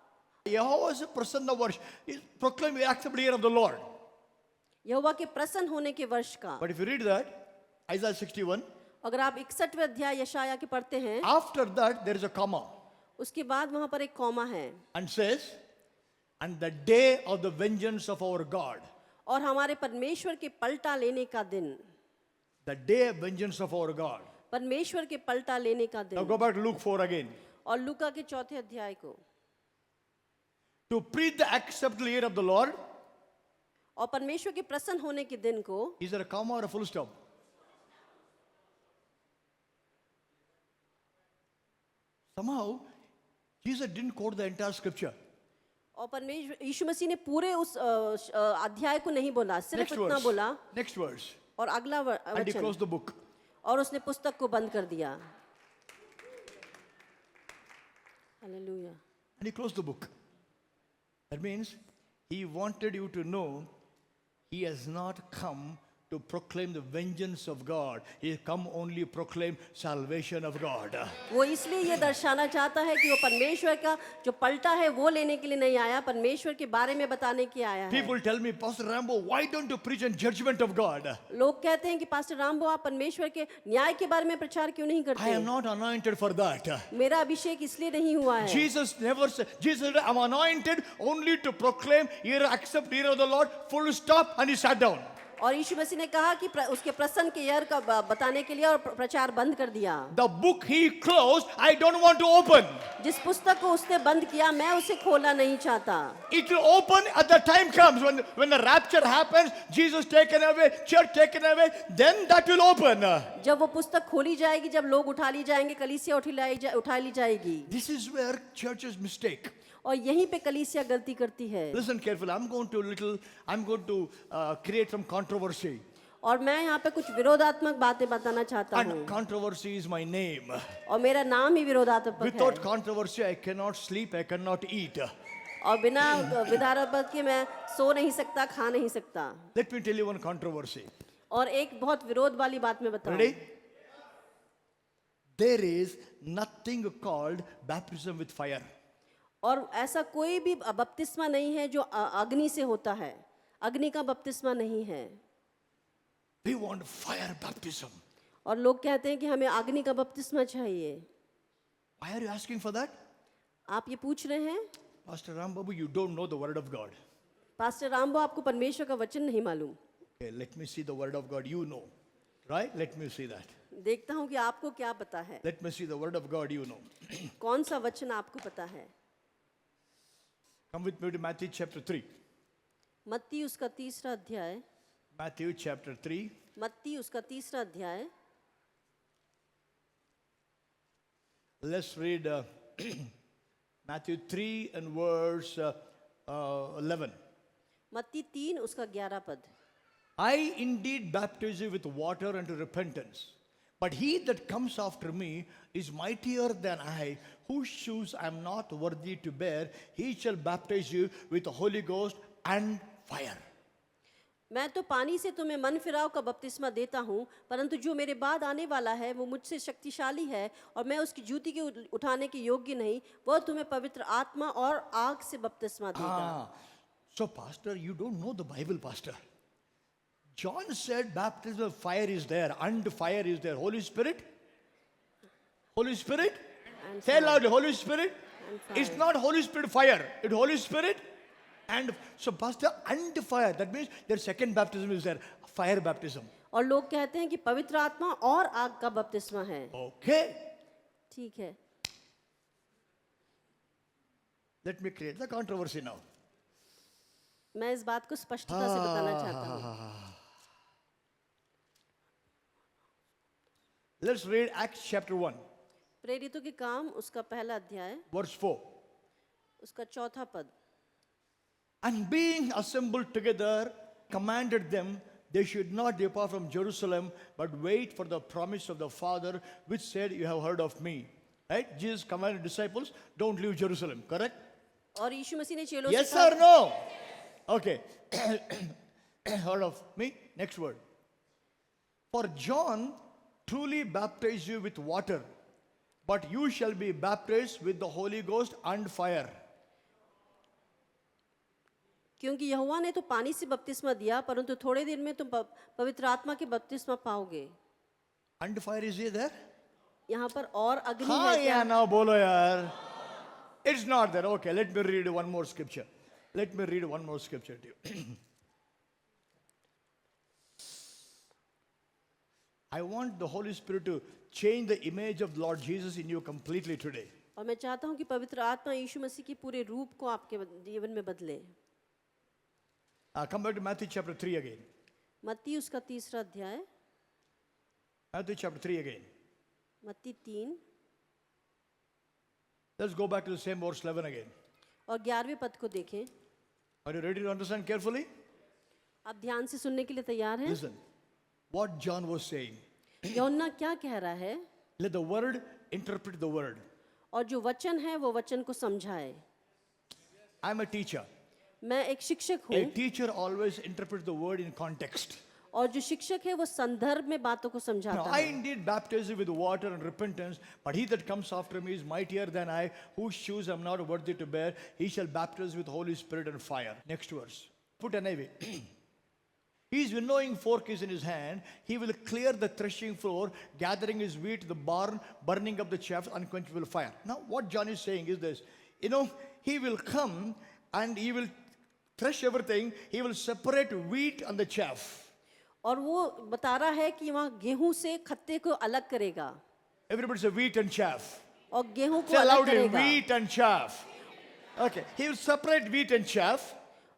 Yahweh's prasanna वर्ष. Proclaim the acceptable year of the Lord. यहोवा के प्रसन्न होने के वर्ष का। But if you read that, Isaiah 61, अगर आप 61वें अध्याय यशाया के पढ़ते हैं, after that there is a comma उसके बाद वहां पर एक कॉमा है, and says, and the day of the vengeance of our God. और हमारे परमेश्वर के पलटा लेने का दिन। The day of vengeance of our God. परमेश्वर के पलटा लेने का Now दिन। go back to Luke 4 again. और लूका के 4थे अध्याय को। To preach the acceptable year of the Lord. और परमेश्वर के प्रसन्न होने के दिन को। Is there a comma or a full stop? Somehow, Jesus didn't quote the entire scripture. और परमेश्वर यीशु मसीह ने पूरे उस अध्याय को नहीं बोला, सिर्फ Next इतना verse. बोला। Next verse. और अगला And he वचन, closed the book. और उसने पुस्तक को बंद कर दिया। Hallelujah. And he closed the book. That means he wanted you to know he has not come to proclaim the vengeance of God. He come only proclaim salvation of God. वो इसलिए ये दर्शाना चाहता है कि वो परमेश्वर का जो पलटा है वो लेने के लिए नहीं आया, परमेश्वर के बारे में बताने के लिए आया है। People tell me, Pastor Rambo, why don't you preach on judgment of God? लोग कहते हैं कि पास्टर रामबो आप परमेश्वर के न्याय के बारे में प्रचार क्यों नहीं I करते? am not anointed for that. मेरा अभिषेक इसलिए नहीं हुआ है। Jesus never said, Jesus said, I'm anointed only to proclaim, hear, accept, hear of the Lord, full stop, and he sat down. और यीशु मसीह ने कहा कि उसके प्रसन्न के यर का बताने के लिए और प्रचार बंद कर दिया। The book he closed, I don't want to open. जिस पुस्तक को उसने बंद किया मैं उसे खोलना नहीं चाहता। It will open at the time comes when the rapture happens, Jesus taken away, church taken away, then that will open. जब वो पुस्तक खोली जाएगी, जब लोग उठा ली जाएंगे, कलीसिया उठा ली जाएगी। This is where churches mistake. और यहीं पे कलीसिया गलती करती है। Listen carefully. I'm going to create some controversy. और मैं यहाँ पे कुछ विरोधात्मक बातें बताना चाहता हूँ। And controversy is my name. और मेरा नाम ही विरोधात्मक Without है। controversy, I cannot sleep, I cannot eat. और बिना विधारक के मैं सो नहीं सकता, खा नहीं सकता। Let me tell you one controversy. और एक बहुत विरोध वाली बात मैं बताऊँ। Ready? There is nothing called baptism with fire. और ऐसा कोई भी बपतिस्मा नहीं है जो अग्नि से होता है। अग्नि का बपतिस्मा नहीं है। We want fire baptism. और लोग कहते हैं कि हमें अग्नि का बपतिस्मा चाहिए। Why are you asking for that? आप ये पूछ रहे हैं? Pastor Ram Babu, you don't know the word of God. Pastor Rambo आपको परमेश्वर का वचन नहीं मालूम। Okay, let me see the word of God. You know, right? Let me see that. देखता हूँ कि आपको क्या पता है। Let me see the word of God. You know. कौन सा वचन आपको पता है? Come with me to Matthew chapter 3. मत्ती उसका तीसरा अध्याय। Matthew chapter 3. मत्ती उसका तीसरा अध्याय। Let's read Matthew 3 and verse 11. मत्ती 3 उसका 11 पद। I indeed baptize you with water unto repentance, but he that comes after me is mightier than I, whose shoes I am not worthy to bear. He shall baptize you with the Holy Ghost and fire. मैं तो पानी से तुम्हें मन फिराव का बपतिस्मा देता हूँ, परंतु जो मेरे बाद आने वाला है वो मुझसे शक्तिशाली है और मैं उसकी जूती के उठाने के योग्य नहीं। वह तुम्हें पवित्र आत्मा और आग से बपतिस्मा देगा। So pastor, you don't know the Bible, pastor. John said baptism of fire is there and fire is there. Holy Spirit? Holy Spirit? And Say fire. loudly, Holy Spirit? And It's fire. not Holy Spirit fire. It's Holy Spirit and so pastor and fire. That means their second baptism is there. Fire baptism. और लोग कहते हैं कि पवित्र आत्मा और आग का बपतिस्मा है। Okay. ठीक है। Let me create the controversy now. मैं इस बात को स्पष्टता से बताना चाहता हूँ। Let's read Acts chapter 1, प्रेरितों के काम उसका पहला अध्याय verse 4. उसका चौथा पद। And being assembled together, commanded them they should not depart from Jerusalem, but wait for the promise of the Father, which said, you have heard of me. Right? Jesus commanded disciples, don't leave Jerusalem. Correct? और यीशु मसीह ने चेलों Yes से or no? Okay. Heard of me? Next word. For John truly baptized you with water, but you shall be baptized with the Holy Ghost and fire. क्योंकि यहोवा ने तो पानी से बपतिस्मा दिया, परंतु थोड़े दिन में तुम पवित्र आत्मा के बपतिस्मा पाओगे। And fire is he there? यहाँ पर और अग्नि हाँ है या क्या? ना बोलो यार. It's not there. Okay, let me read one more scripture. Let me read one more scripture to you. I want the Holy Spirit to change the image of Lord Jesus in you completely today. और मैं चाहता हूँ कि पवित्र आत्मा यीशु मसीह के पूरे रूप को आपके जीवन में बदले। Come back to Matthew chapter 3 again. मत्ती उसका तीसरा अध्याय। Matthew chapter 3 again. मत्ती 3 Let's go back to the same verse 11 again. और 11वें पद को देखें। Are you ready to understand carefully? आप ध्यान से सुनने के लिए तैयार हैं? Listen. What John was saying. यूहन्ना क्या कह रहा है? Let the word interpret the word. और जो वचन है वो वचन को समझाए। I'm a teacher. मैं एक शिक्षक A हूँ teacher always interprets the word in context. और जो शिक्षक है वो संदर्भ में बातों को Now, समझाता I है। indeed baptize you with water and repentance, but he that comes after me is mightier than I, whose shoes I am not worthy to bear. He shall baptize with Holy Spirit and fire. Next verse. Put NIV. His winnowing fork is in his hand. He will clear the threshing floor, gathering his wheat to the barn, burning up the chaff, unquenchable fire. Now, what John is saying is this. He will come and he will thresh everything. He will separate wheat and the chaff. और वो बता रहा है कि वहाँ गेहूं से खत्ते को अलग करेगा Everybody say wheat and chaff. और गेहूं को Say अलग loudly, करेगा wheat and chaff. Okay, he will separate wheat and chaff.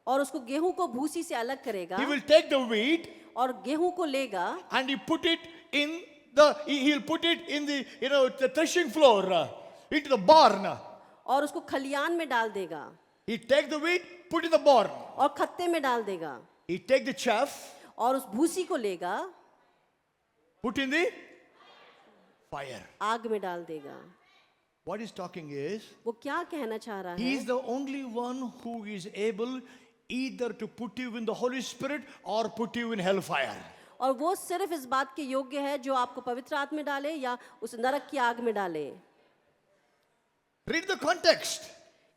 और उसको गेहूं को भूसी से अलग करेगा He will take the wheat और गेहूं को लेगा and he put it in he'll put it in the threshing floor, into the barn. और उसको खलियान में डाल देगा He take the wheat, put in the barn. और खत्ते में डाल देगा He take the chaff, और उस भूसी को लेगा put in the fire. आग में डाल देगा। What he's talking is, वो क्या कहना चाह रहा he है? is the only one who is able either to put you in the Holy Spirit or put you in hellfire. और वो सिर्फ इस बात के योग्य है जो आपको पवित्र आत्मा में डाले या उस नरक की आग में डाले। Read the context.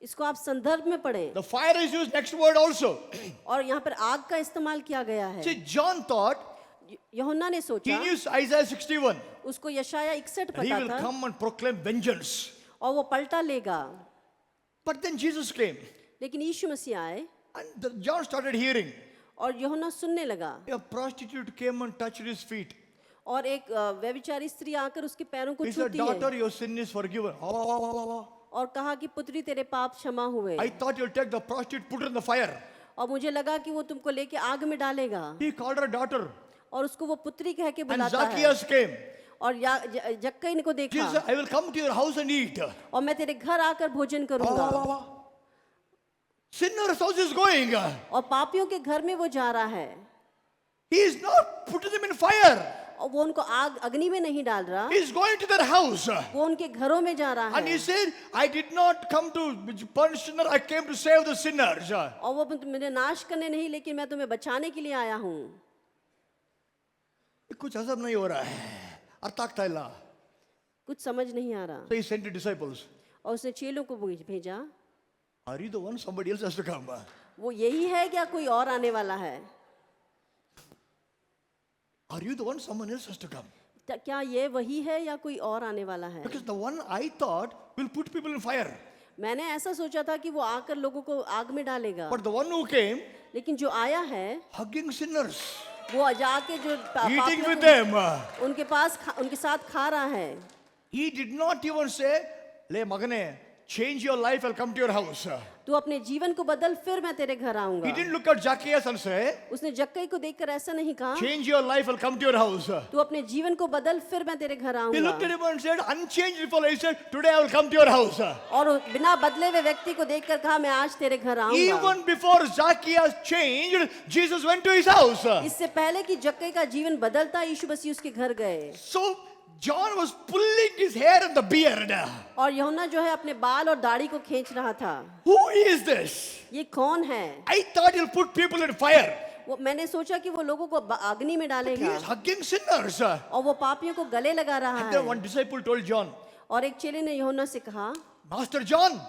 इसको आप संदर्भ में पढ़ें। The fire is used next word also. और यहाँ पर आग का इस्तेमाल किया गया है। See, John thought, यूहन्ना ने he सोचा, knew Isaiah 61. उसको यशाया 61 He पता will था come and proclaim vengeance. और वो पलटा लेगा। But then Jesus came. लेकिन यीशु मसीह आए And John started hearing. और यूहन्ना सुनने लगा A prostitute came and touched his feet. और एक व्यभिचारी स्त्री आकर उसके पैरों को He said, छूती daughter, है your sin is forgiven. और कहा कि पुत्री तेरे पाप क्षमा हुए। I thought you'll take the prostitute, put her in the fire. और मुझे लगा कि वो तुमको लेके आग में डालेगा He called her daughter. और उसको वो पुत्री कह के And बुलाता है। Zacchaeus came. और जक्कई को Jesus देखा said, I will come to your house and eat. और मैं तेरे घर आकर भोजन करूंगा। Sinner's house is going. और पापियों के घर में वो जा रहा है He is not putting them in fire. और वो उनको आग अग्नि में नहीं डाल रहा, He is going to their house. वो उनके घरों में जा रहा And he है। said, I did not come to punish sinner, I came to save the sinners. और वो मुझे नाश करने नहीं लेकिन मैं तुम्हें बचाने के लिए आया हूँ। कुछ असर नहीं हो रहा है, अर्थ ಆಗ್ತಾ ಇಲ್ಲ. कुछ समझ नहीं आ रहा। So he sent the disciples. और उसने चेलों को भेजा, Are you the one? Somebody else has to come. वो यही है क्या कोई और आने वाला है? Are you the one? Someone else has to come. क्या ये वही है या कोई और आने वाला है? Because the one I thought will put people in fire. मैंने ऐसा सोचा था कि वो आकर लोगों को आग में डालेगा, But the one who came, लेकिन जो आया है hugging sinners, वो जाके जो eating पापियों with को them. उनके पास उनके साथ खा रहा है। He did not even say, Le magane, change your life, I'll come to your house. तू अपने जीवन को बदल फिर मैं तेरे घर आऊंगा। He didn't look at Zacchaeus and say, उसने जक्कई को देखकर ऐसा नहीं कहा, change your life, I'll come to your house. तू अपने जीवन को बदल फिर मैं तेरे घर He looked आऊंगा। at him and said, unchanged fellow, he said, today I will come to your house. और बिना बदले हुए व्यक्ति को देखकर कहा मैं आज तेरे घर आऊंगा। Even before Zacchaeus changed, Jesus went to his house. इससे पहले कि जक्कई का जीवन बदलता यीशु मसीह उसके घर गए। So John was pulling his hair and the beard. और यूहन्ना जो है अपने बाल और दाढ़ी को खींच रहा था। Who is this? ये कौन है? I thought he'll put people in fire. वो मैंने सोचा कि वो लोगों को अग्नि में He डालेगा is hugging sinners. और वो पापियों को गले लगा रहा And then है। one disciple told John, और एक चेले ने यूहन्ना से कहा, Master John,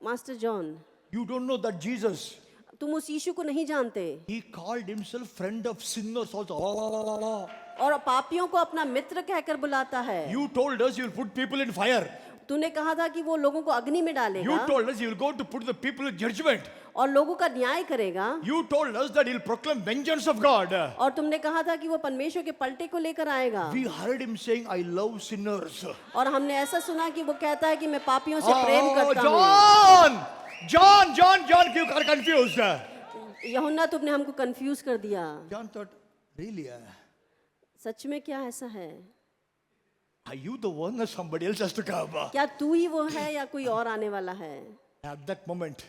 master John, you don't know that Jesus, तुम उस यीशु को नहीं जानते he called himself friend of sinners also. और पापियों को अपना मित्र कहकर बुलाता है। You told us you will put people in fire. तूने कहा था कि वो लोगों को अग्नि में You डालेगा told us you will go to put the people in judgment. और लोगों का न्याय करेगा। You told us that he'll proclaim vengeance of God. और तुमने कहा था कि वो परमेश्वर के पलटे को लेकर आएगा। We heard him saying, I love sinners. और हमने ऐसा सुना कि वो कहता है कि मैं पापियों से प्रेम Oh, करता हूँ। John, you are confused. यूहन्ना तुमने हमको कंफ्यूज कर दिया। John thought, really? सच में क्या ऐसा है? Are you the one or somebody else has to come? क्या तू ही वो है या कोई और आने वाला है? At that moment,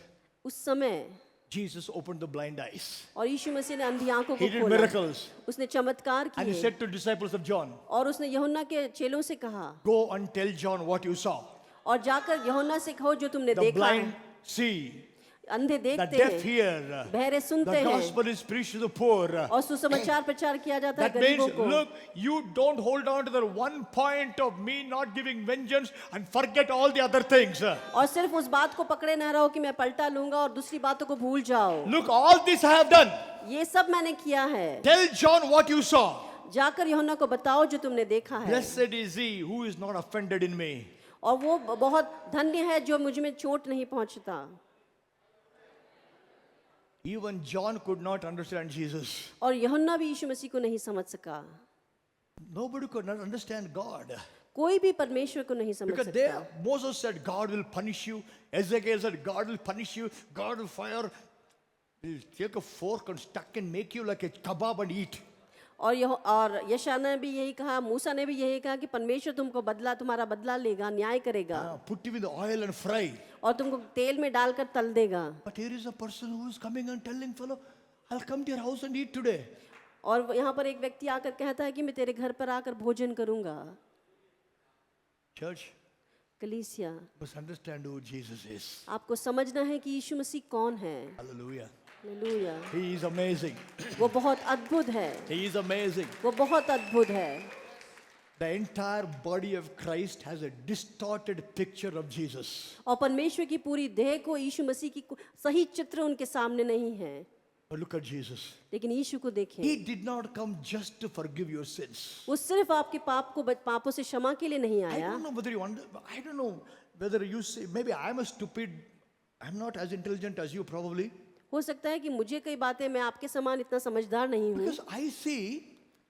उस समय Jesus opened the blind eyes. और यीशु मसीह ने अंधी आंखों को He did खोला। miracles. उसने चमत्कार And he किए said to disciples of John, और उसने यूहन्ना के चेलों से कहा, go and tell John what you saw. और जाकर यूहन्ना से कहो जो तुमने The देखा blind है। see. अंधे the देखते deaf हैं, hear, बहरे the सुनते हैं gospel is preached to the poor. और सुसमाचार प्रचार किया जाता है That means, गरीबों को। look, you don't hold on to the one point of me not giving vengeance and forget all the other things. और सिर्फ उस बात को पकड़े न रहो कि मैं पलटा लूंगा और दूसरी बातों को भूल जाओ। Look, all this I have done. ये सब मैंने किया है। Tell John what you saw. जाकर यूहन्ना को बताओ जो तुमने देखा है। Blessed is he who is not offended in me. और वो बहुत धन्य है जो मुझ में चोट नहीं पहुंचता। Even John could not understand Jesus. और यूहन्ना भी यीशु मसीह को नहीं समझ सका। Nobody could not understand God. कोई भी परमेश्वर को नहीं समझ Because सकता। Moses said, God will punish you. Ezekiel said, God will punish you. God will fire. He'll take a fork and stuck and make you like a kebab and eat. और यशायाह ने भी यही कहा, मूसा ने भी यही कहा कि परमेश्वर तुमको तुम्हारा बदला लेगा, न्याय करेगा Put you in the oil and fry. और तुमको तेल में डालकर तल देगा। But here is a person who is coming and telling, fellow, I'll come to your house and eat today. और यहाँ पर एक व्यक्ति आकर कहता है कि मैं तेरे घर पर आकर भोजन करूंगा। Church, कलीसिया, must understand who Jesus is. आपको समझना है कि यीशु मसीह कौन है। Hallelujah. Hallelujah. He is amazing. वो बहुत अद्भुत है, He is amazing. वो बहुत अद्भुत है। The entire body of Christ has a distorted picture of Jesus. और परमेश्वर की पूरी देह को यीशु मसीह की सही चित्र उनके सामने नहीं है। But look at Jesus. लेकिन यीशु को देखें, He did not come just to forgive your sins. वो सिर्फ आपके पापों से क्षमा के लिए नहीं I आया। don't know whether you I don't know whether you say, maybe I'm a stupid, I'm not as intelligent as you probably. हो सकता है कि मुझे कई बातें, मैं आपके समान इतना समझदार नहीं हूँ। Because I see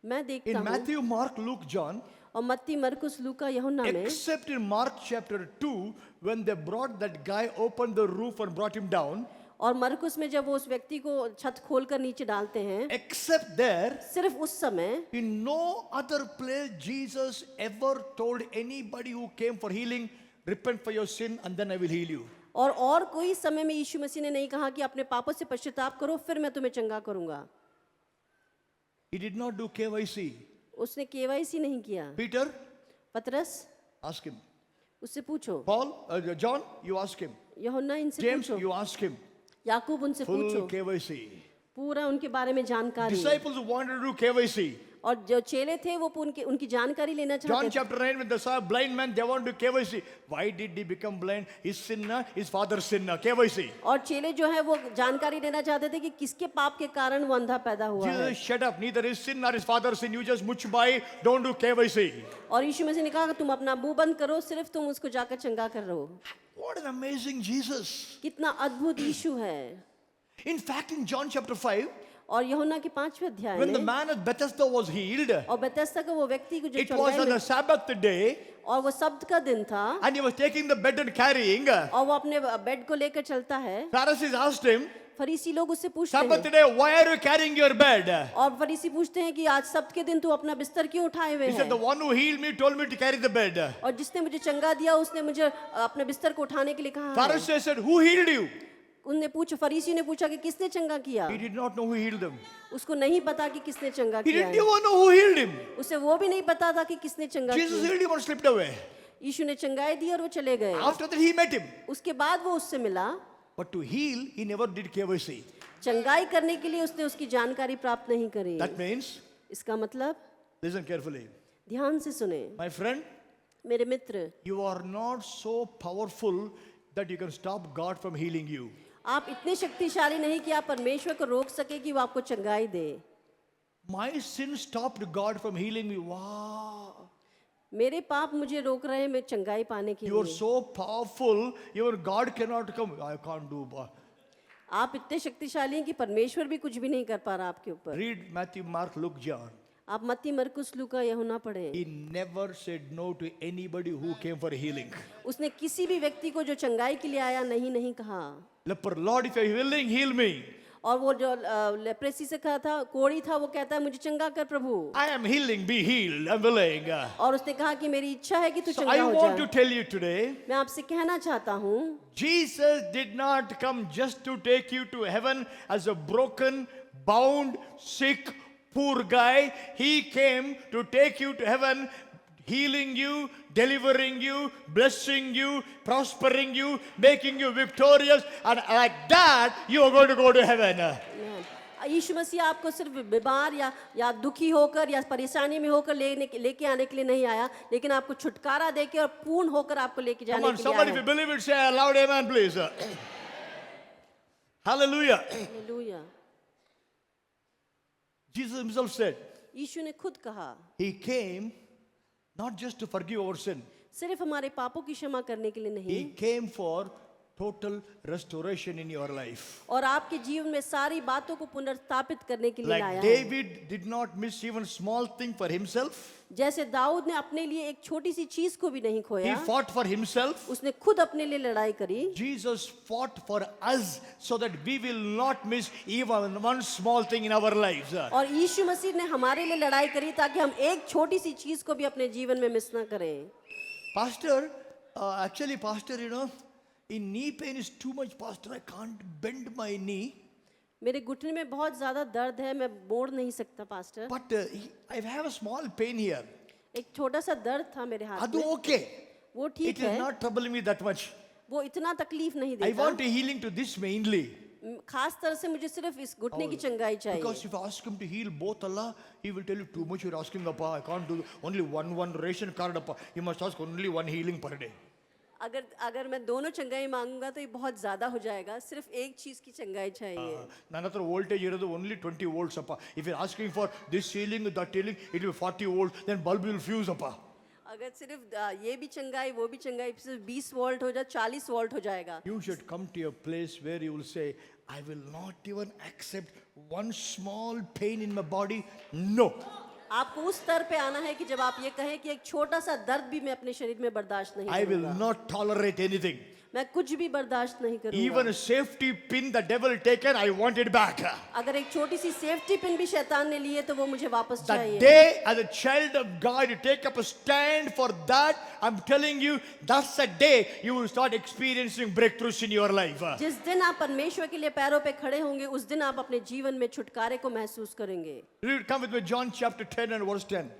मैं देखता in हूँ Matthew, Mark, Luke, John, और मत्ती, मरकुस, लूका, यूहन्ना में, except in Mark chapter 2, when they brought that guy, opened the roof and brought him down, और मरकुस में जब वो उस व्यक्ति को छत खोलकर नीचे डालते हैं, except there, सिर्फ उस समय in no other place Jesus ever told anybody who came for healing, repent for your sin and then I will heal you. और कोई समय में यीशु मसीह ने नहीं कहा कि अपने पापों से पश्चाताप करो फिर मैं तुम्हें चंगा करूंगा। He did not do KYC. उसने केवाईसी नहीं किया। Peter, पतरस, ask him. उससे पूछो। Paul, John, you ask him. यूहन्ना, इनसे James, पूछो। you ask him. याकूब, उनसे Full पूछो। KYC. पूरा उनके बारे में जानकारी। Disciples who wanted to do KYC. और जो चेले थे वो उनकी जानकारी लेना John चाहते थे। chapter 9, when they saw a blind man, they want to do KYC. Why did he become blind? His sinner, his father's sinner. KYC. और चेले जो है वो जानकारी लेना चाहते थे कि किसके पाप के कारण वो अंधा पैदा हुआ है। Jesus, shut up. Neither his sin nor his father's sin. You just much by. Don't do KYC. और यीशु मसीह ने कहा कि तुम अपना मुंह बंद करो, सिर्फ तुम उसको जाकर चंगा कर रहो। What an amazing Jesus. कितना अद्भुत यीशु है। In fact, in John chapter 5, और यूहन्ना के 5वें अध्याय when the में, man at Bethesda was healed, और बेथेस्दा का वो व्यक्ति को जो it was चौराहे on में, the Sabbath day, और वो सब्त का दिन था, and he was taking the bed and carrying. और वो अपने बेड को लेकर चलता है। Pharisees asked him, फरीसी लोग उससे पूछते Sabbath हैं, day, why are you carrying your bed? और फरीसी पूछते हैं कि आज सब्त के दिन तू अपना बिस्तर क्यों उठाए हुए He said, the है? one who healed me told me to carry the bed. और जिसने मुझे चंगा दिया उसने मुझे अपने बिस्तर को उठाने के लिए कहा है। Pharisees said, who healed you? उनने फरीसी ने पूछा कि किसने चंगा किया? He did not know who healed them. उसको नहीं पता कि किसने चंगा He किया didn't है। even know who healed him. उसे वो भी नहीं पता था कि किसने चंगा Jesus किया। healed him and slipped away. यीशु ने चंगाई दी और वो चले गए। After that, he met him. उसके बाद वो उससे मिला। But to heal, he never did KYC. चंगाई करने के लिए उसने उसकी जानकारी प्राप्त नहीं करी। That means, इसका मतलब, listen carefully. ध्यान से सुने My friend, मेरे मित्र, you are not so powerful that you can stop God from healing you. आप इतने शक्तिशाली नहीं कि आप परमेश्वर को रोक सके कि वो आपको चंगाई दे। My sin stopped God from healing me. Wow. मेरे पाप मुझे रोक रहे हैं मैं चंगाई पाने के You are लिए। so powerful, even God cannot come. I can't do. आप इतने शक्तिशाली हैं कि परमेश्वर भी कुछ भी नहीं कर पा रहा आपके ऊपर। Read Matthew, Mark, Luke, John. आप मत्ती, मरकुस, लूका, यूहन्ना पढ़ें। He never said no to anybody who came for healing. उसने किसी भी व्यक्ति को जो चंगाई के लिए आया नहीं कहा। Leper, Lord, if you're willing, heal me. और वो जो लेप्रेसी से कहा था, कोढ़ी था, वो कहता है मुझे चंगा कर प्रभु। I am healing, be healed, I'm willing. और उसने कहा कि मेरी इच्छा है कि तू So चंगा I हो want to जा। tell you today, मैं आपसे कहना चाहता हूँ, Jesus did not come just to take you to heaven as a broken, bound, sick, poor guy. He came to take you to heaven healing you, delivering you, blessing you, prospering you, making you victorious, and like that you are going to go to heaven. Amen. यीशु मसीह आपको सिर्फ बीमार या दुखी होकर या परेशानी में होकर लेके आने के लिए नहीं आया, लेकिन आपको छुटकारा देके और पूर्ण होकर आपको लेके Come जाने on, के लिए somebody, आया if you है। believe it, say a loud amen, please. Hallelujah. Hallelujah. Jesus himself said, यीशु ने खुद कहा, he came not just to forgive our sin, सिर्फ हमारे पापों की क्षमा करने के लिए नहीं, he came for total restoration in your life. और आपके जीवन में सारी बातों को पुनर्स्थापित करने के लिए Like लाया है। David did not miss even small thing for himself. जैसे दाऊद ने अपने लिए एक छोटी सी चीज को भी नहीं He खोया, fought for himself. उसने खुद अपने लिए लड़ाई करी। Jesus fought for us so that we will not miss even one small thing in our lives. और यीशु मसीह ने हमारे लिए लड़ाई करी ताकि हम एक छोटी सी चीज को भी अपने जीवन में मिस ना करें। Pastor, actually, Pastor, in knee pain is too much, Pastor. I can't bend my knee. मेरे घुटने में बहुत ज्यादा दर्द है, मैं मोड़ नहीं सकता pastor. But I have a small pain here. एक छोटा सा दर्द था मेरे हाथ Adu में, okay. वो It ठीक is है, not troubling me that much. वो इतना तकलीफ नहीं I देता। want a healing to this mainly. खास तरह से मुझे सिर्फ इस घुटने की चंगाई Because चाहिए, if I ask him to heal both Allah, he will tell you too much you're asking, Appa. I can't do only one ration card, Appa. You must ask only one healing per day. अगर मैं दोनों चंगाई मांगूंगा तो ये बहुत ज्यादा हो जाएगा, सिर्फ एक चीज की चंगाई चाहिए। ನನ್ನ ಹತ್ರ voltage ಇರೋದು only 20 volts ಅಪ್ಪ. If you're asking for this healing, that healing, it will be 40 volts, then bulb will fuse ಅಪ್ಪ. अगर सिर्फ ये भी चंगाई वो भी चंगाई सिर्फ 20 वोल्ट हो जाए 40 वोल्ट हो जाएगा। You should come to a place where you will say, I will not even accept one small pain in my body. No. आपको उस स्तर पे आना है कि जब आप ये कहें कि एक छोटा सा दर्द भी मैं अपने शरीर में बर्दाश्त नहीं I will करूंगा, not tolerate anything. मैं कुछ भी बर्दाश्त नहीं करूंगा। Even a safety pin the devil taken, I want it back. अगर एक छोटी सी सेफ्टी पिन भी शैतान ने ली है तो वो मुझे वापस The चाहिए। day as a child of God you take up a stand for that, I'm telling you, that's the day you will start experiencing breakthroughs in your life. जिस दिन आप परमेश्वर के लिए पैरों पे खड़े होंगे उस दिन आप अपने जीवन में छुटकारे को महसूस करेंगे। Read, come with me, John chapter 10 and verse 10.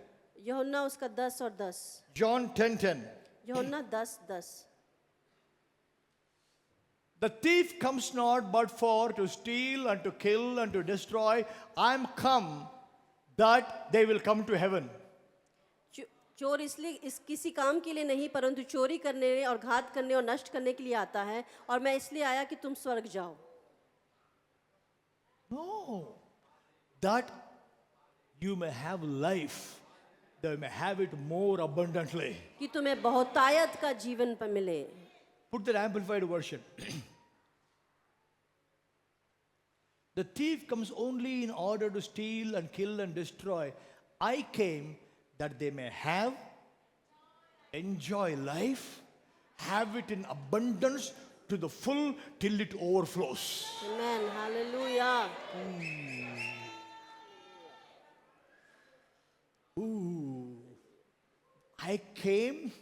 यूहन्ना उसका 10 और 10, John 10:10. यूहन्ना 10:10। The thief comes not but for to steal and to kill and to destroy. I am come that they will come to heaven. चोर इसलिए इस किसी काम के लिए नहीं परंतु चोरी करने और घात करने और नष्ट करने के लिए आता है, और मैं इसलिए आया कि तुम स्वर्ग जाओ। No, that you may have life, that you may have it more abundantly. कि तुम्हें बहुतायत का जीवन पर मिले। Put that amplified version. The thief comes only in order to steal and kill and destroy. I came that they may have, enjoy life, have it in abundance to the full till it overflows. Amen, hallelujah. I came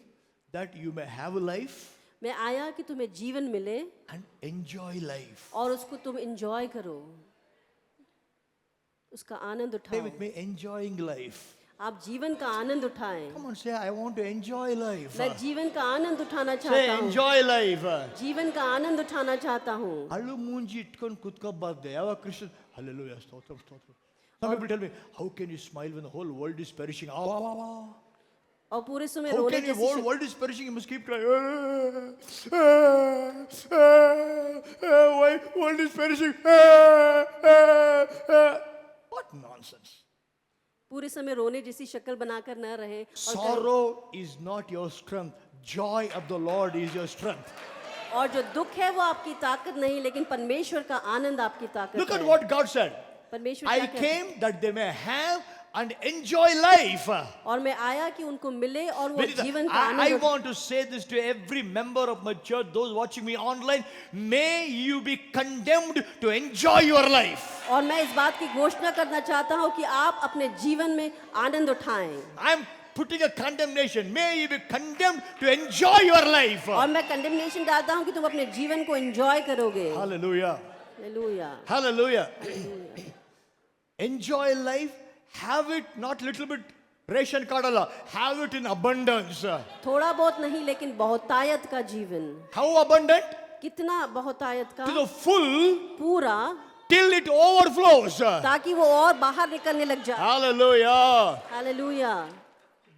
that you may have a life मैं आया कि तुम्हें जीवन मिले and enjoy life. और उसको तुम enjoy करो, उसका आनंद Say उठाओ। with me, enjoying life. आप जीवन का आनंद उठाएं। Come on, say, I want to enjoy life. मैं जीवन का आनंद उठाना Say, चाहता हूँ, enjoy life. जीवन का आनंद उठाना चाहता हूँ। ಅಳು ಮೂಂಜಿ ಇಟ್ಕೊಂಡು ಕುತ್ಕೋಬಾರ್ದು ಯಾವ ಕ್ರಿಶ್ಚಿಯನ್ hallelujah ಸ್ತೋತ್ರ ಸ್ತೋತ್ರ. Some people tell me, how can you smile when the whole world is perishing? और पूरे समय How रोने can the जैसी whole world is perishing? You must keep crying. Why world is perishing? What nonsense. पूरे समय रोने जैसी शक्ल बनाकर न रहे। Sorrow is not your strength. Joy of the Lord is your strength. और जो दुख है वो आपकी ताकत नहीं, लेकिन परमेश्वर का आनंद आपकी ताकत Look at है। what God said. परमेश्वर I क्या कहता है? came that they may have and enjoy life. और मैं आया कि उनको मिले और वो जीवन का I Anand. want to say this to every member of my church, those watching me online. May you be condemned to enjoy your life. और मैं इस बात की घोषणा करना चाहता हूँ कि आप अपने जीवन में आनंद उठाएं। I'm putting a condemnation. May you be condemned to enjoy your life. और मैं कंडेमनेशन डालता हूँ कि तुम अपने जीवन को एंजॉय करोगे। Hallelujah. Hallelujah. Hallelujah. Enjoy life. Have it not little bit ration card alla, have it in abundance. थोड़ा बहुत नहीं लेकिन बहुतायत का जीवन। How abundant? कितना बहुतायत का? To the full, पूरा, till it overflows. ताकि वो और बाहर निकलने लग जाए। Hallelujah. Hallelujah.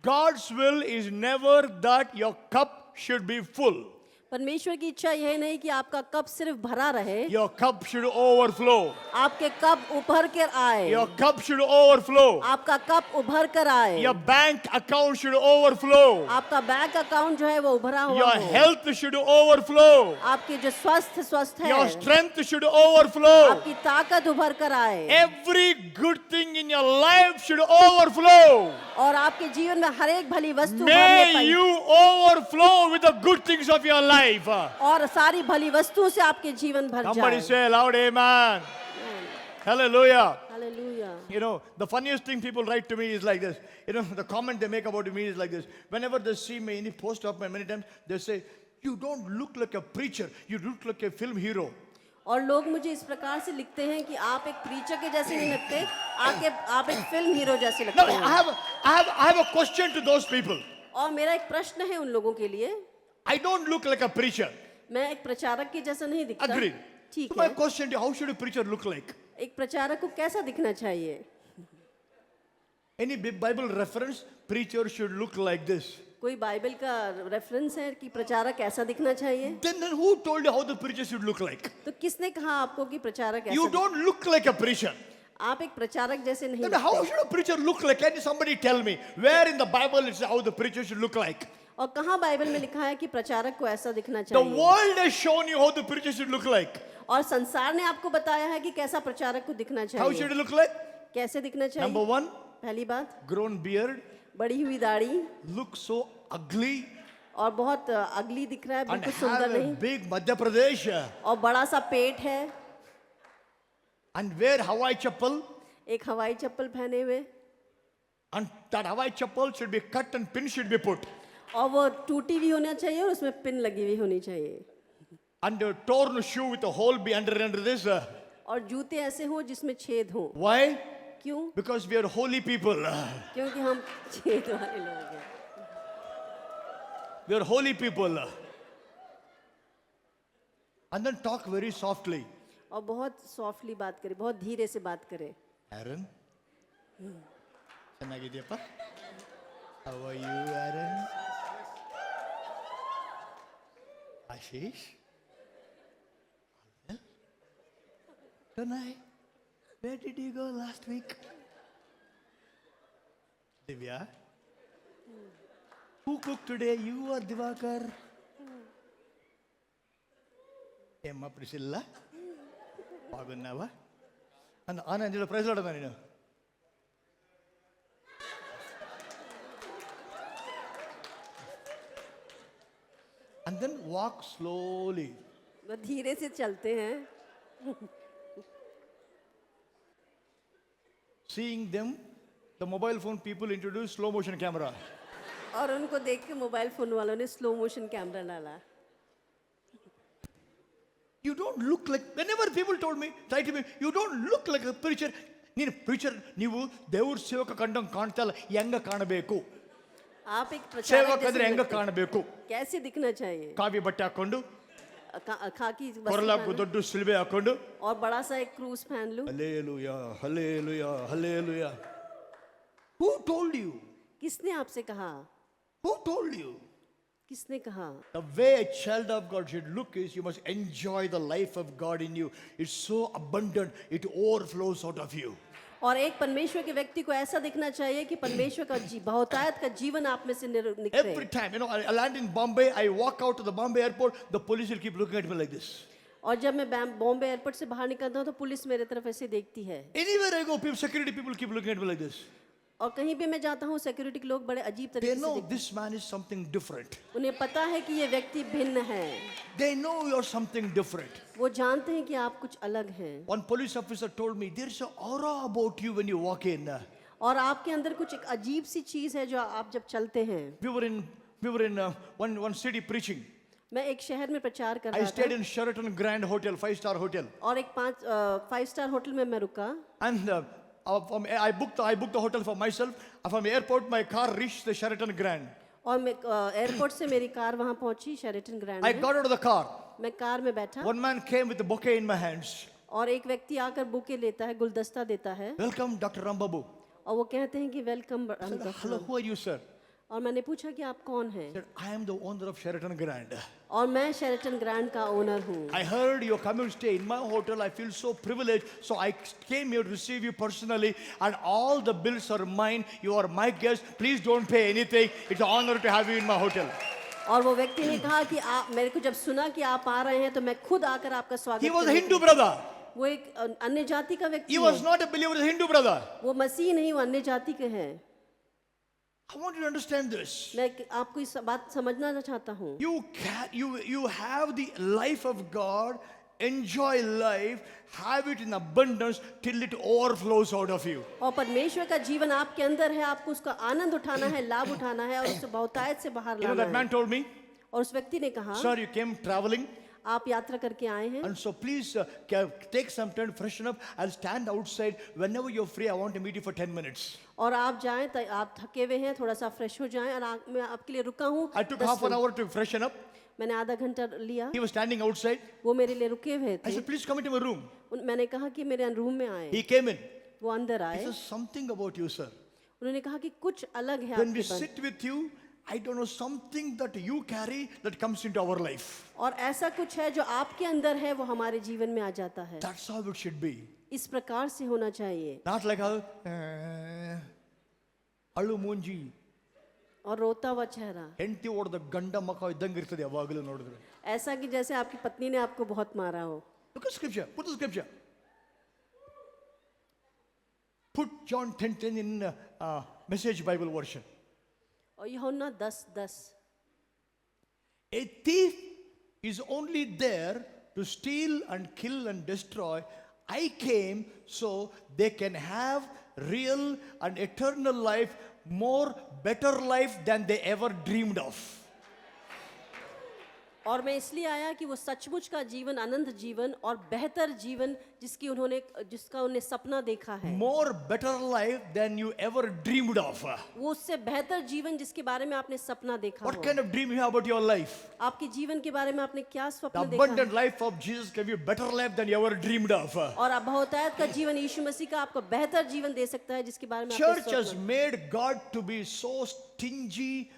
God's will is never that your cup should be full. परमेश्वर की इच्छा यह नहीं कि आपका कप सिर्फ भरा रहे, Your cup should overflow. आपके कप उभर कर आए, Your cup should overflow. आपका कप उभर कर आए, Your bank account should overflow. आपका बैंक अकाउंट जो है वो उभरा हुआ Your हो, health should overflow. आपके जो स्वस्थ है, Your strength should overflow. आपकी ताकत उभर कर आए, Every good thing in your life should overflow. और आपके जीवन में हर एक भली वस्तु भरने May पाए, you overflow with the good things of your life. और सारी भली वस्तुओं से आपके जीवन भर Somebody जाए। say loud amen. Hallelujah. Hallelujah. You know, the funniest thing people write to me is like this. You know, the comment they make about me is like this. Whenever they see me, any post of mine, many times, they say, you don't look like a preacher. You look like a film hero. और लोग मुझे इस प्रकार से लिखते हैं कि आप एक प्रीचर के जैसे नहीं लगते, आप एक फिल्म हीरो जैसे Now, लगते हैं। I have a question to those people. और मेरा एक प्रश्न है उन लोगों के लिए, I don't look like a preacher. मैं एक प्रचारक के जैसा नहीं दिखता। Agreed. ठीक So my है, question to you, how should a preacher look like? एक प्रचारक को कैसा दिखना चाहिए? Any Bible reference, preacher should look like this. कोई बाइबल का रेफरेंस है कि प्रचारक ऐसा दिखना चाहिए? Then who told you how the preacher should look like? तो किसने कहा आपको कि प्रचारक You ऐसा? don't look like a preacher. आप एक प्रचारक जैसे नहीं Then how दिखते। should a preacher look like? Can somebody tell me where in the Bible it's how the preacher should look like? और कहाँ बाइबल में लिखा है कि प्रचारक को ऐसा दिखना The चाहिए? world has shown you how the preacher should look like. और संसार ने आपको बताया है कि कैसा प्रचारक को दिखना How should चाहिए, it look like? कैसे दिखना Number चाहिए? one, पहली बात, grown beard, बड़ी हुई दाढ़ी look so ugly, और बहुत अगली दिख रहा है, and बिल्कुल have सुंदर a नहीं, big Madhya Pradesh, और बड़ा सा पेट है, and wear Hawaii chappal, एक हवाई चप्पल पहने हुए, and that Hawaii chappal should be cut and pin should be put, और वो टूटी भी होना चाहिए और उसमें पिन लगी हुई होनी चाहिए, and a torn shoe with a hole be under this. और जूते ऐसे हो जिसमें छेद हो। Why? क्यों? Because we are holy people. क्योंकि हम छेद वाले लोग हैं। We are holy people. And then talk very softly. और बहुत सॉफ्टली बात करें, बहुत धीरे से बात करें। Aaron? ಚೆನ್ನಾಗಿದ್ಯಪ್ಪ? How are you, Aaron? Ashish? Well, tonight, where did you go last week? Divya? Who cooked today, you or Divakar? Emma Priscilla? బాగున్నావా? ఆనంద్ ప్రైజ్ లాడదా నేను? And then walk slowly. वो धीरे से चलते हैं, Seeing them, the mobile phone people introduced slow motion camera. और उनको देख के मोबाइल फोन वालों ने स्लो मोशन कैमरा डाला। You don't look like, whenever people told me, try to me, you don't look like a preacher. ನೀನು preacher, ನೀವು ದೇವ್ರ ಸೇವಕ ಕಂಡಂಗೆ ಕಾಣ್ತಾ ಇಲ್ಲ, ಹೆಂಗ ಕಾಣಬೇಕು? आप एक प्रचारक ಸೇವಕ जैसे ಅಂದ್ರೆ ಹೆಂಗ लगते हैं। ಕಾಣಬೇಕು? कैसे दिखना चाहिए? ಕಾವಿ ಬಟ್ಟೆ ಹಾಕೊಂಡು, खाकी वस्त्र ಕೊರಲ पहनो ದೊಡ್ಡ ಸಿಲ್ವೆ ಹಾಕೊಂಡು, और बड़ा सा एक क्रूज पहन लूं। Hallelujah hallelujah hallelujah. Who told you? किसने आपसे कहा? Who told you? किसने कहा? The way a child of God should look is you must enjoy the life of God in you. It's so abundant, it overflows out of you. और एक परमेश्वर के व्यक्ति को ऐसा दिखना चाहिए कि परमेश्वर का बहुतायत का जीवन आप में से निकले। Every time, you know, I land in Bombay, I walk out to the Bombay airport, the police will keep looking at me like this. और जब मैं बॉम्बे एयरपोर्ट से बाहर निकलता हूँ तो पुलिस मेरे तरफ ऐसे देखती है। Anywhere I go, security people keep looking at me like this. और कहीं भी मैं जाता हूँ सिक्योरिटी के लोग बड़े अजीब They तरीके से know देखते this man is something different. हैं। उन्हें पता है कि ये व्यक्ति भिन्न है, They know you're something different. वो जानते हैं कि आप कुछ अलग हैं। One police officer told me, there's an aura about you when you walk in. और आपके अंदर कुछ एक अजीब सी चीज है जो आप जब चलते हैं। We were in one city preaching. मैं एक शहर में प्रचार कर I रहा stayed था in Sheraton Grand Hotel, 5-star hotel. और एक 5 स्टार होटल में मैं रुका And I booked the hotel for myself. From the airport, my car reached the Sheraton Grand. और मैं एयरपोर्ट से मेरी कार वहाँ पहुंची शेरेटन ग्रैंड I में। got out of the car. मैं कार में बैठा One man came with a bouquet in my hands. और एक व्यक्ति आकर बुके लेता है, गुलदस्ता देता है Welcome, Dr. Rambabu. और वो कहते हैं कि welcome. I said, hello, who are you, sir? और मैंने पूछा कि आप कौन हैं? He said, I am the owner of Sheraton Grand. और मैं शेरेटन ग्रैंड का ओनर हूँ। I heard you're coming to stay in my hotel. I feel so privileged. So I came here to receive you personally, and all the bills are mine. You are my guest. Please don't pay anything. It's an honor to have you in my hotel. और वो व्यक्ति ने कहा कि आप, मेरे को जब सुना कि आप आ रहे हैं तो मैं खुद आकर आपका स्वागत He was a करने Hindu brother. वो एक अन्य जाति का व्यक्ति He was है। not a believer, he was a Hindu brother. वो मसीह नहीं, वो अन्य जाति के हैं। I want you to understand this. मैं आपको इस बात समझना चाहता हूँ। You have the life of God. Enjoy life. Have it in abundance till it overflows out of you. और परमेश्वर का जीवन आपके अंदर है, आपको उसका आनंद उठाना है, लाभ उठाना है और उससे बहुतायत से बाहर You know लाना that man है। told me, और उस व्यक्ति ने कहा, sir, you came traveling. आप यात्रा करके आए हैं And so please take some time, freshen up. I'll stand outside. Whenever you're free, I want to meet you for 10 minutes. और आप जाएं, आप थके हुए हैं, थोड़ा सा फ्रेश हो जाएं और मैं आपके लिए रुका हूँ। I took half an hour to freshen up. मैंने आधा घंटा लिया, He was standing outside. वो मेरे लिए रुके हुए I थे। said, please come into my room. मैंने कहा कि मेरे रूम में आए। He came in. वो अंदर He आए। said, something about you, sir. उन्होंने कहा कि कुछ अलग है When we आपके पास sit with you, I don't know, something that you carry that comes into our life. और ऐसा कुछ है जो आपके अंदर है, वो हमारे जीवन में आ जाता है। That's how it should be. इस प्रकार से होना चाहिए। Not like how, Alu Munji. और रोता हुआ चेहरा, ಹೆಂಡತಿ ಹೊಡೆದ ಗಂಡ ಮಕ್ಕ ಇದ್ದಂಗೆ ಇರ್ತದೆ ಯಾವಾಗಲೂ ನೋಡಿದ್ರೆ. ऐसा कि जैसे आपकी पत्नी ने आपको बहुत मारा हो। Look at scripture. Put the scripture. Put John 10:10 in Message Bible version. और यूहन्ना 10:10 A thief is only there to steal and kill and destroy. I came so they can have real and eternal life, more better life than they ever dreamed of. और मैं इसलिए आया कि वो सचमुच का जीवन, अनंत जीवन और बेहतर जीवन जिसका उन्हें सपना देखा है, More better life than you ever dreamed of. वो उससे बेहतर जीवन जिसके बारे में आपने सपना देखा What हो। kind of dream you have about your life? आपके जीवन के बारे में आपने क्या The स्वप्न देखा abundant है? life of Jesus can be a better life than you ever dreamed of. और अब बहुतायत का जीवन यीशु मसीह का आपको बेहतर जीवन दे सकता है जिसके बारे में आपने Church has स्वप्न। made God to be so stingy,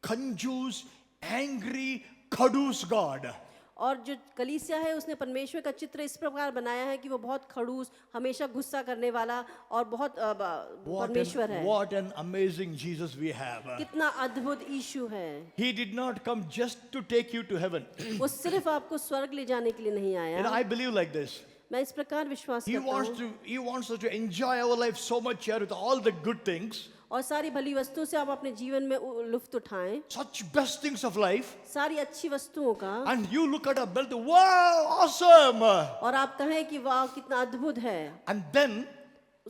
कंजूस, angry, खड़ूस God. और जो कलीसिया है उसने परमेश्वर का चित्र इस प्रकार बनाया है कि वो बहुत खड़ूस, हमेशा गुस्सा करने वाला और बहुत परमेश्वर है। What an amazing Jesus we have. कितना अद्भुत यीशु है। He did not come just to take you to heaven. वो सिर्फ आपको स्वर्ग ले जाने के लिए नहीं You know, आया। I believe like this. मैं इस प्रकार विश्वास He करता हूँ He wants us to enjoy our life so much here with all the good things, और सारी भली वस्तुओं से आप अपने जीवन में लुत्फ उठाएं, such best things of life, सारी अच्छी वस्तुओं का, and you look at a belt, wow, awesome. और आप कहें कि वाह कितना अद्भुत है। And then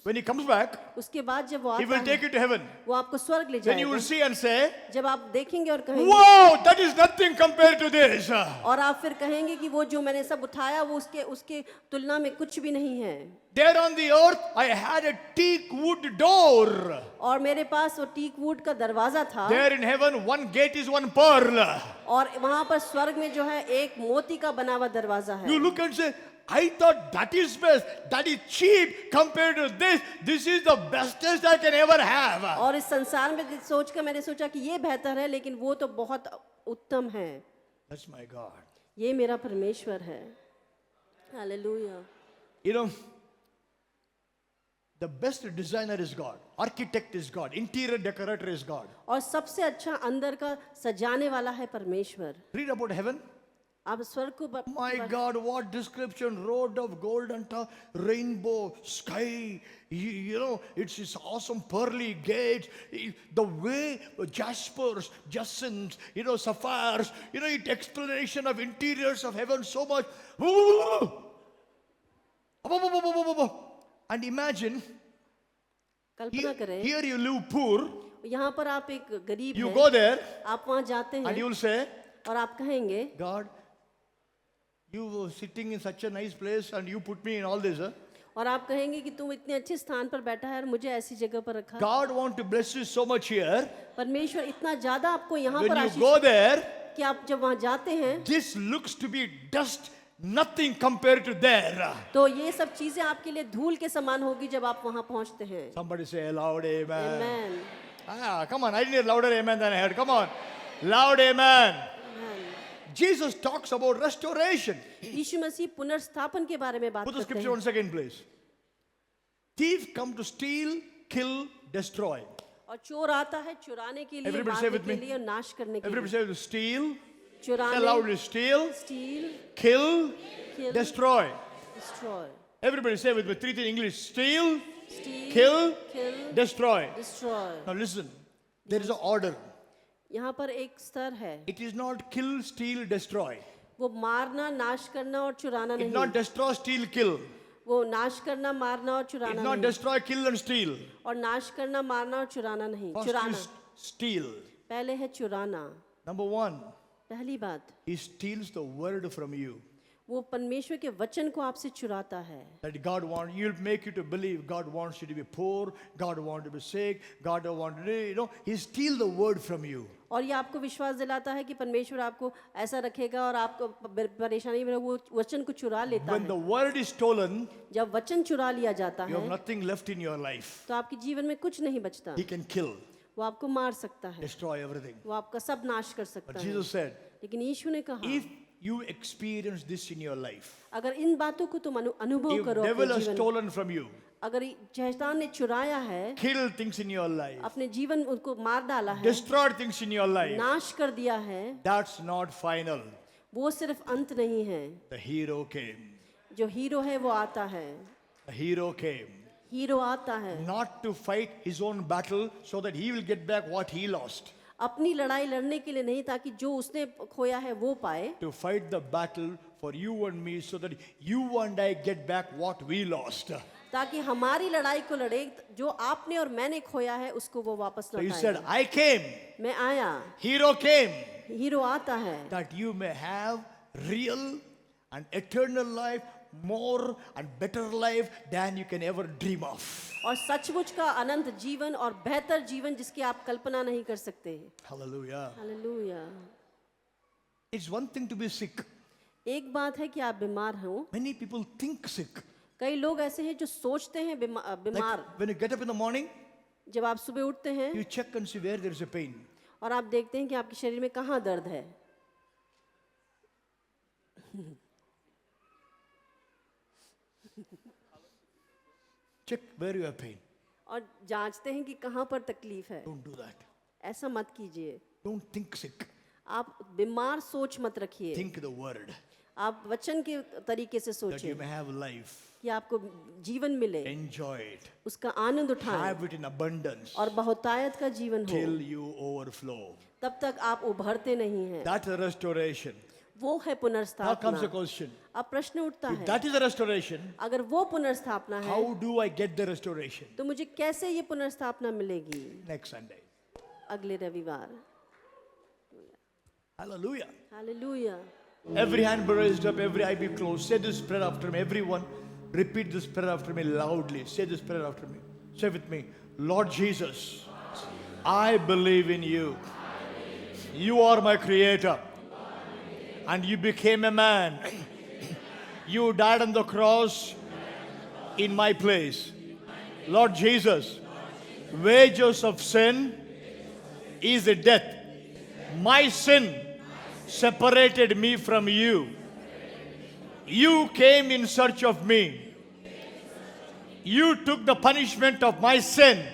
when he comes back, उसके बाद जब वो he will आता take है, you to heaven. वो आपको स्वर्ग ले Then you will जाएगा। see and say, जब आप देखेंगे और कहेंगे, wow, that is nothing compared to this. और आप फिर कहेंगे कि वो जो मैंने सब उठाया वो उसके तुलना में कुछ भी नहीं है। There on the earth, I had a teak wood door. और मेरे पास वो टीक वुड का दरवाजा था, There in heaven, one gate is one pearl. और वहां पर स्वर्ग में जो है एक मोती का बना हुआ दरवाजा है। You look and say, I thought that is best, that is cheap compared to this. This is the bestest I can ever have. और इस संसार में सोचकर मैंने सोचा कि ये बेहतर है, लेकिन वो तो बहुत उत्तम है। That's my God. ये मेरा परमेश्वर है। Hallelujah. You know, the best designer is God, architect is God, interior decorator is God. और सबसे अच्छा अंदर का सजाने वाला है परमेश्वर। Read about heaven. आप स्वर्ग को My God, what description! Road of gold and rainbow, sky. You know, it's awesome pearly gates. The way jaspers, jacinths, sapphires. It explanation of interiors of heaven so much. And imagine, कल्पना करें, here you live poor. यहाँ पर आप एक गरीब You हैं, go there आप वहाँ जाते and हैं you'll say, और आप कहेंगे, God, you were sitting in such a nice place and you put me in all this. और आप कहेंगे कि तुम इतने अच्छे स्थान पर बैठा है और मुझे ऐसी जगह पर रखा। God wants to bless you so much here. परमेश्वर इतना ज्यादा आपको यहाँ When पर you आशीष go there, कि आप जब वहाँ जाते हैं this looks to be dust, nothing compared to there. तो ये सब चीजें आपके लिए धूल के समान होगी जब आप वहाँ पहुँचते हैं। Somebody say loud amen. Amen. Ah, come on, I didn't hear louder amen than I heard. Come on, loud amen. Amen. Jesus talks about restoration. यीशु मसीह पुनर्स्थापन के बारे में बात Put the करते scripture हैं। once again, please. Thief come to steal, kill, destroy. और चोर आता है चुराने के लिए, Everybody say मारने with के me. लिए और नाश करने के Everybody लिए। say steal, say चुराने, loudly steal, steel, kill, kill, destroy. destroy. Everybody say with me three things in English: steal, Steal, kill, kill, destroy. destroy. Now listen, there is an order. यहाँ पर एक स्तर है। It is not kill, steal, destroy. वो मारना, नाश करना और चुराना It's नहीं। not destroy, steal, kill. वो नाश करना, मारना और It's चुराना not नहीं। destroy, kill, and steal. और नाश करना, मारना और चुराना नहीं। First चुराना is steal. पहले है चुराना। Number one, पहली बात, he steals the word from you. वो परमेश्वर के वचन को आपसे चुराता है। That God wants, he'll make you to believe God wants you to be poor, God wants you to be sick, God don't want you, he steal the word from you. और ये आपको विश्वास दिलाता है कि परमेश्वर आपको ऐसा रखेगा और आपको परेशानी में वो वचन को चुरा लेता When the है। word is stolen, जब वचन चुरा लिया जाता you have है nothing left in your life. तो आपके जीवन में कुछ नहीं बचता। He can kill, वो आपको मार सकता है, destroy everything. वो आपका सब नाश कर But सकता है। Jesus said, लेकिन यीशु ने कहा, if you experience this in your life, अगर इन बातों को तुम अनुभव if करो devil अपने has जीवन में, stolen from you, अगर शैतान ने चुराया है, kill things in your life, अपने जीवन उनको मार डाला है, destroyed things in your life, नाश कर दिया है, that's not final. वो सिर्फ अंत नहीं है। The hero came. जो हीरो है वो आता है, The hero came. हीरो आता है Not to fight his own battle so that he will get back what he lost. अपनी लड़ाई लड़ने के लिए नहीं, ताकि जो उसने खोया है वो पाए, To fight the battle for you and me so that you and I get back what we lost. ताकि हमारी लड़ाई को लड़े, जो आपने और मैंने खोया है उसको वो वापस So he said, लौटाए। I came, मैं आया, hero came, हीरो आता है that you may have real and eternal life, more and better life than you can ever dream of. और सचमुच का अनंत जीवन और बेहतर जीवन जिसकी आप कल्पना नहीं कर सकते। Hallelujah. Hallelujah. It's one thing to be sick. एक बात है कि आप बीमार हो। Many people think sick. कई लोग ऐसे हैं जो सोचते हैं बीमार। Like when you get up in the morning, जब आप सुबह उठते हैं you check and see where there is a pain. और आप देखते हैं कि आपके शरीर में कहाँ दर्द है, Check where you have pain. और जांचते हैं कि कहाँ पर तकलीफ है। Don't do that. ऐसा मत कीजिए। Don't think sick. आप बीमार सोच मत रखिए, Think the word आप वचन के तरीके से that you सोचिए may have life. कि आपको जीवन मिले, Enjoy it. उसका आनंद उठाएं Have it in abundance और बहुतायत का जीवन हो। till you overflow. तब तक आप उभरते नहीं हैं। That's a restoration. वो है Now comes the पुनर्स्थापना। question. अब प्रश्न उठता If है, that is a restoration, अगर वो पुनर्स्थापना है how do I get the restoration? तो मुझे कैसे ये पुनर्स्थापना मिलेगी? Next Sunday. अगले रविवार। Hallelujah. Hallelujah. Every hand be raised up, every eye be closed. Say this prayer after me. Everyone, repeat this prayer after me loudly. Say this prayer after me. Say with me, Lord Jesus, I believe in you. You are my creator. And you became a man. You died on the cross in my place. Lord Jesus, wages of sin is a death. My sin separated me from you. You came in search of me. You took the punishment of my sin.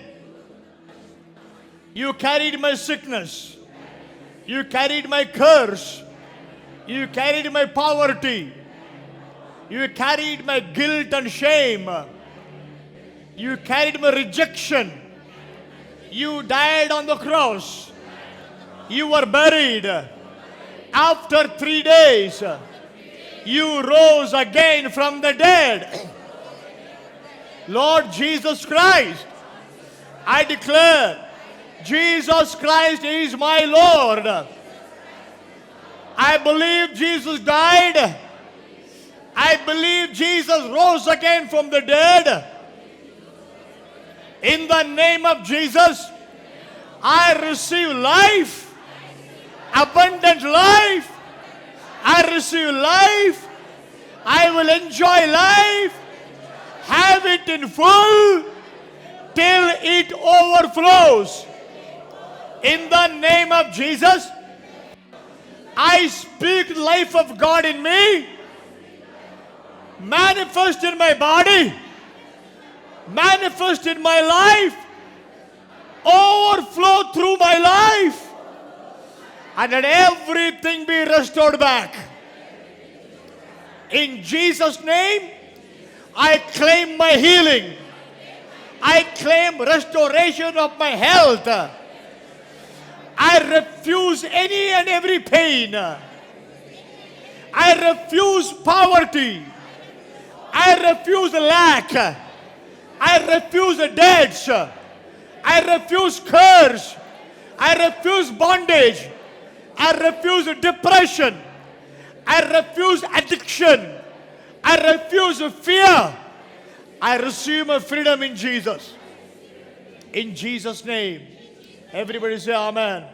You carried my sickness. You carried my curse. You carried my poverty. You carried my guilt and shame. You carried my rejection. You died on the cross. You were buried. After 3 days, you rose again from the dead. Lord Jesus Christ, I declare Jesus Christ is my Lord. I believe Jesus died. I I believe Jesus rose again from the dead. In the name of Jesus, I receive life, abundant life. I receive life. I will enjoy life, have it in full till it overflows. In the name of Jesus, I speak life of God in me, manifest in my body, manifest in my life, overflow through my life, and let everything be restored back. In Jesus' name, I claim my healing. I claim restoration of my health. I refuse any and every pain. I refuse poverty. I refuse lack. I refuse debts. I refuse curse. I refuse bondage. I refuse depression. I refuse addiction. I refuse fear. I receive my freedom in Jesus. In Jesus' name. Everybody say amen.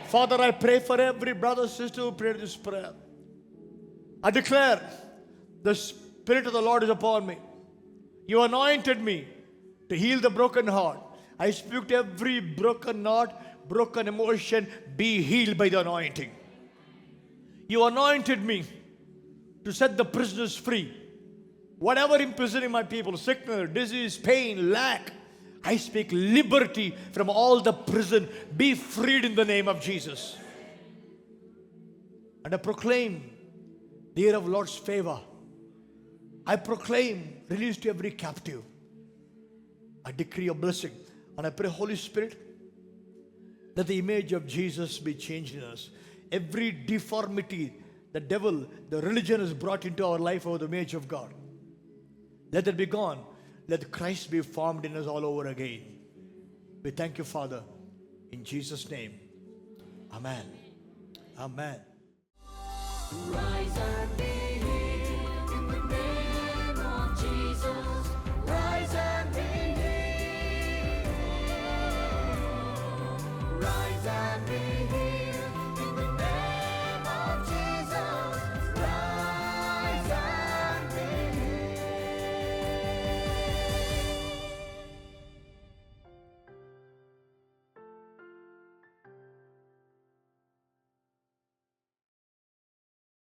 Father, I pray for every brother, sister who prayed this prayer. I declare the Spirit of the Lord is upon me. You anointed me to heal the broken heart. I speak to every broken heart, broken emotion, be healed by the anointing. You anointed me to set the prisoners free. Whatever imprisoning my people, sickness, disease, pain, lack, I speak liberty from all the prison. Be freed in the name of Jesus. And I proclaim the year of Lord's favor. I proclaim release to every captive. I decree a blessing. And I pray, Holy Spirit, let the image of Jesus be changed in us. Every deformity, the devil, the religion has brought into our life over the image of God, let it be gone. Let Christ be formed in us all over again. We thank you, Father, in Jesus' name. Amen. Amen. Rise and be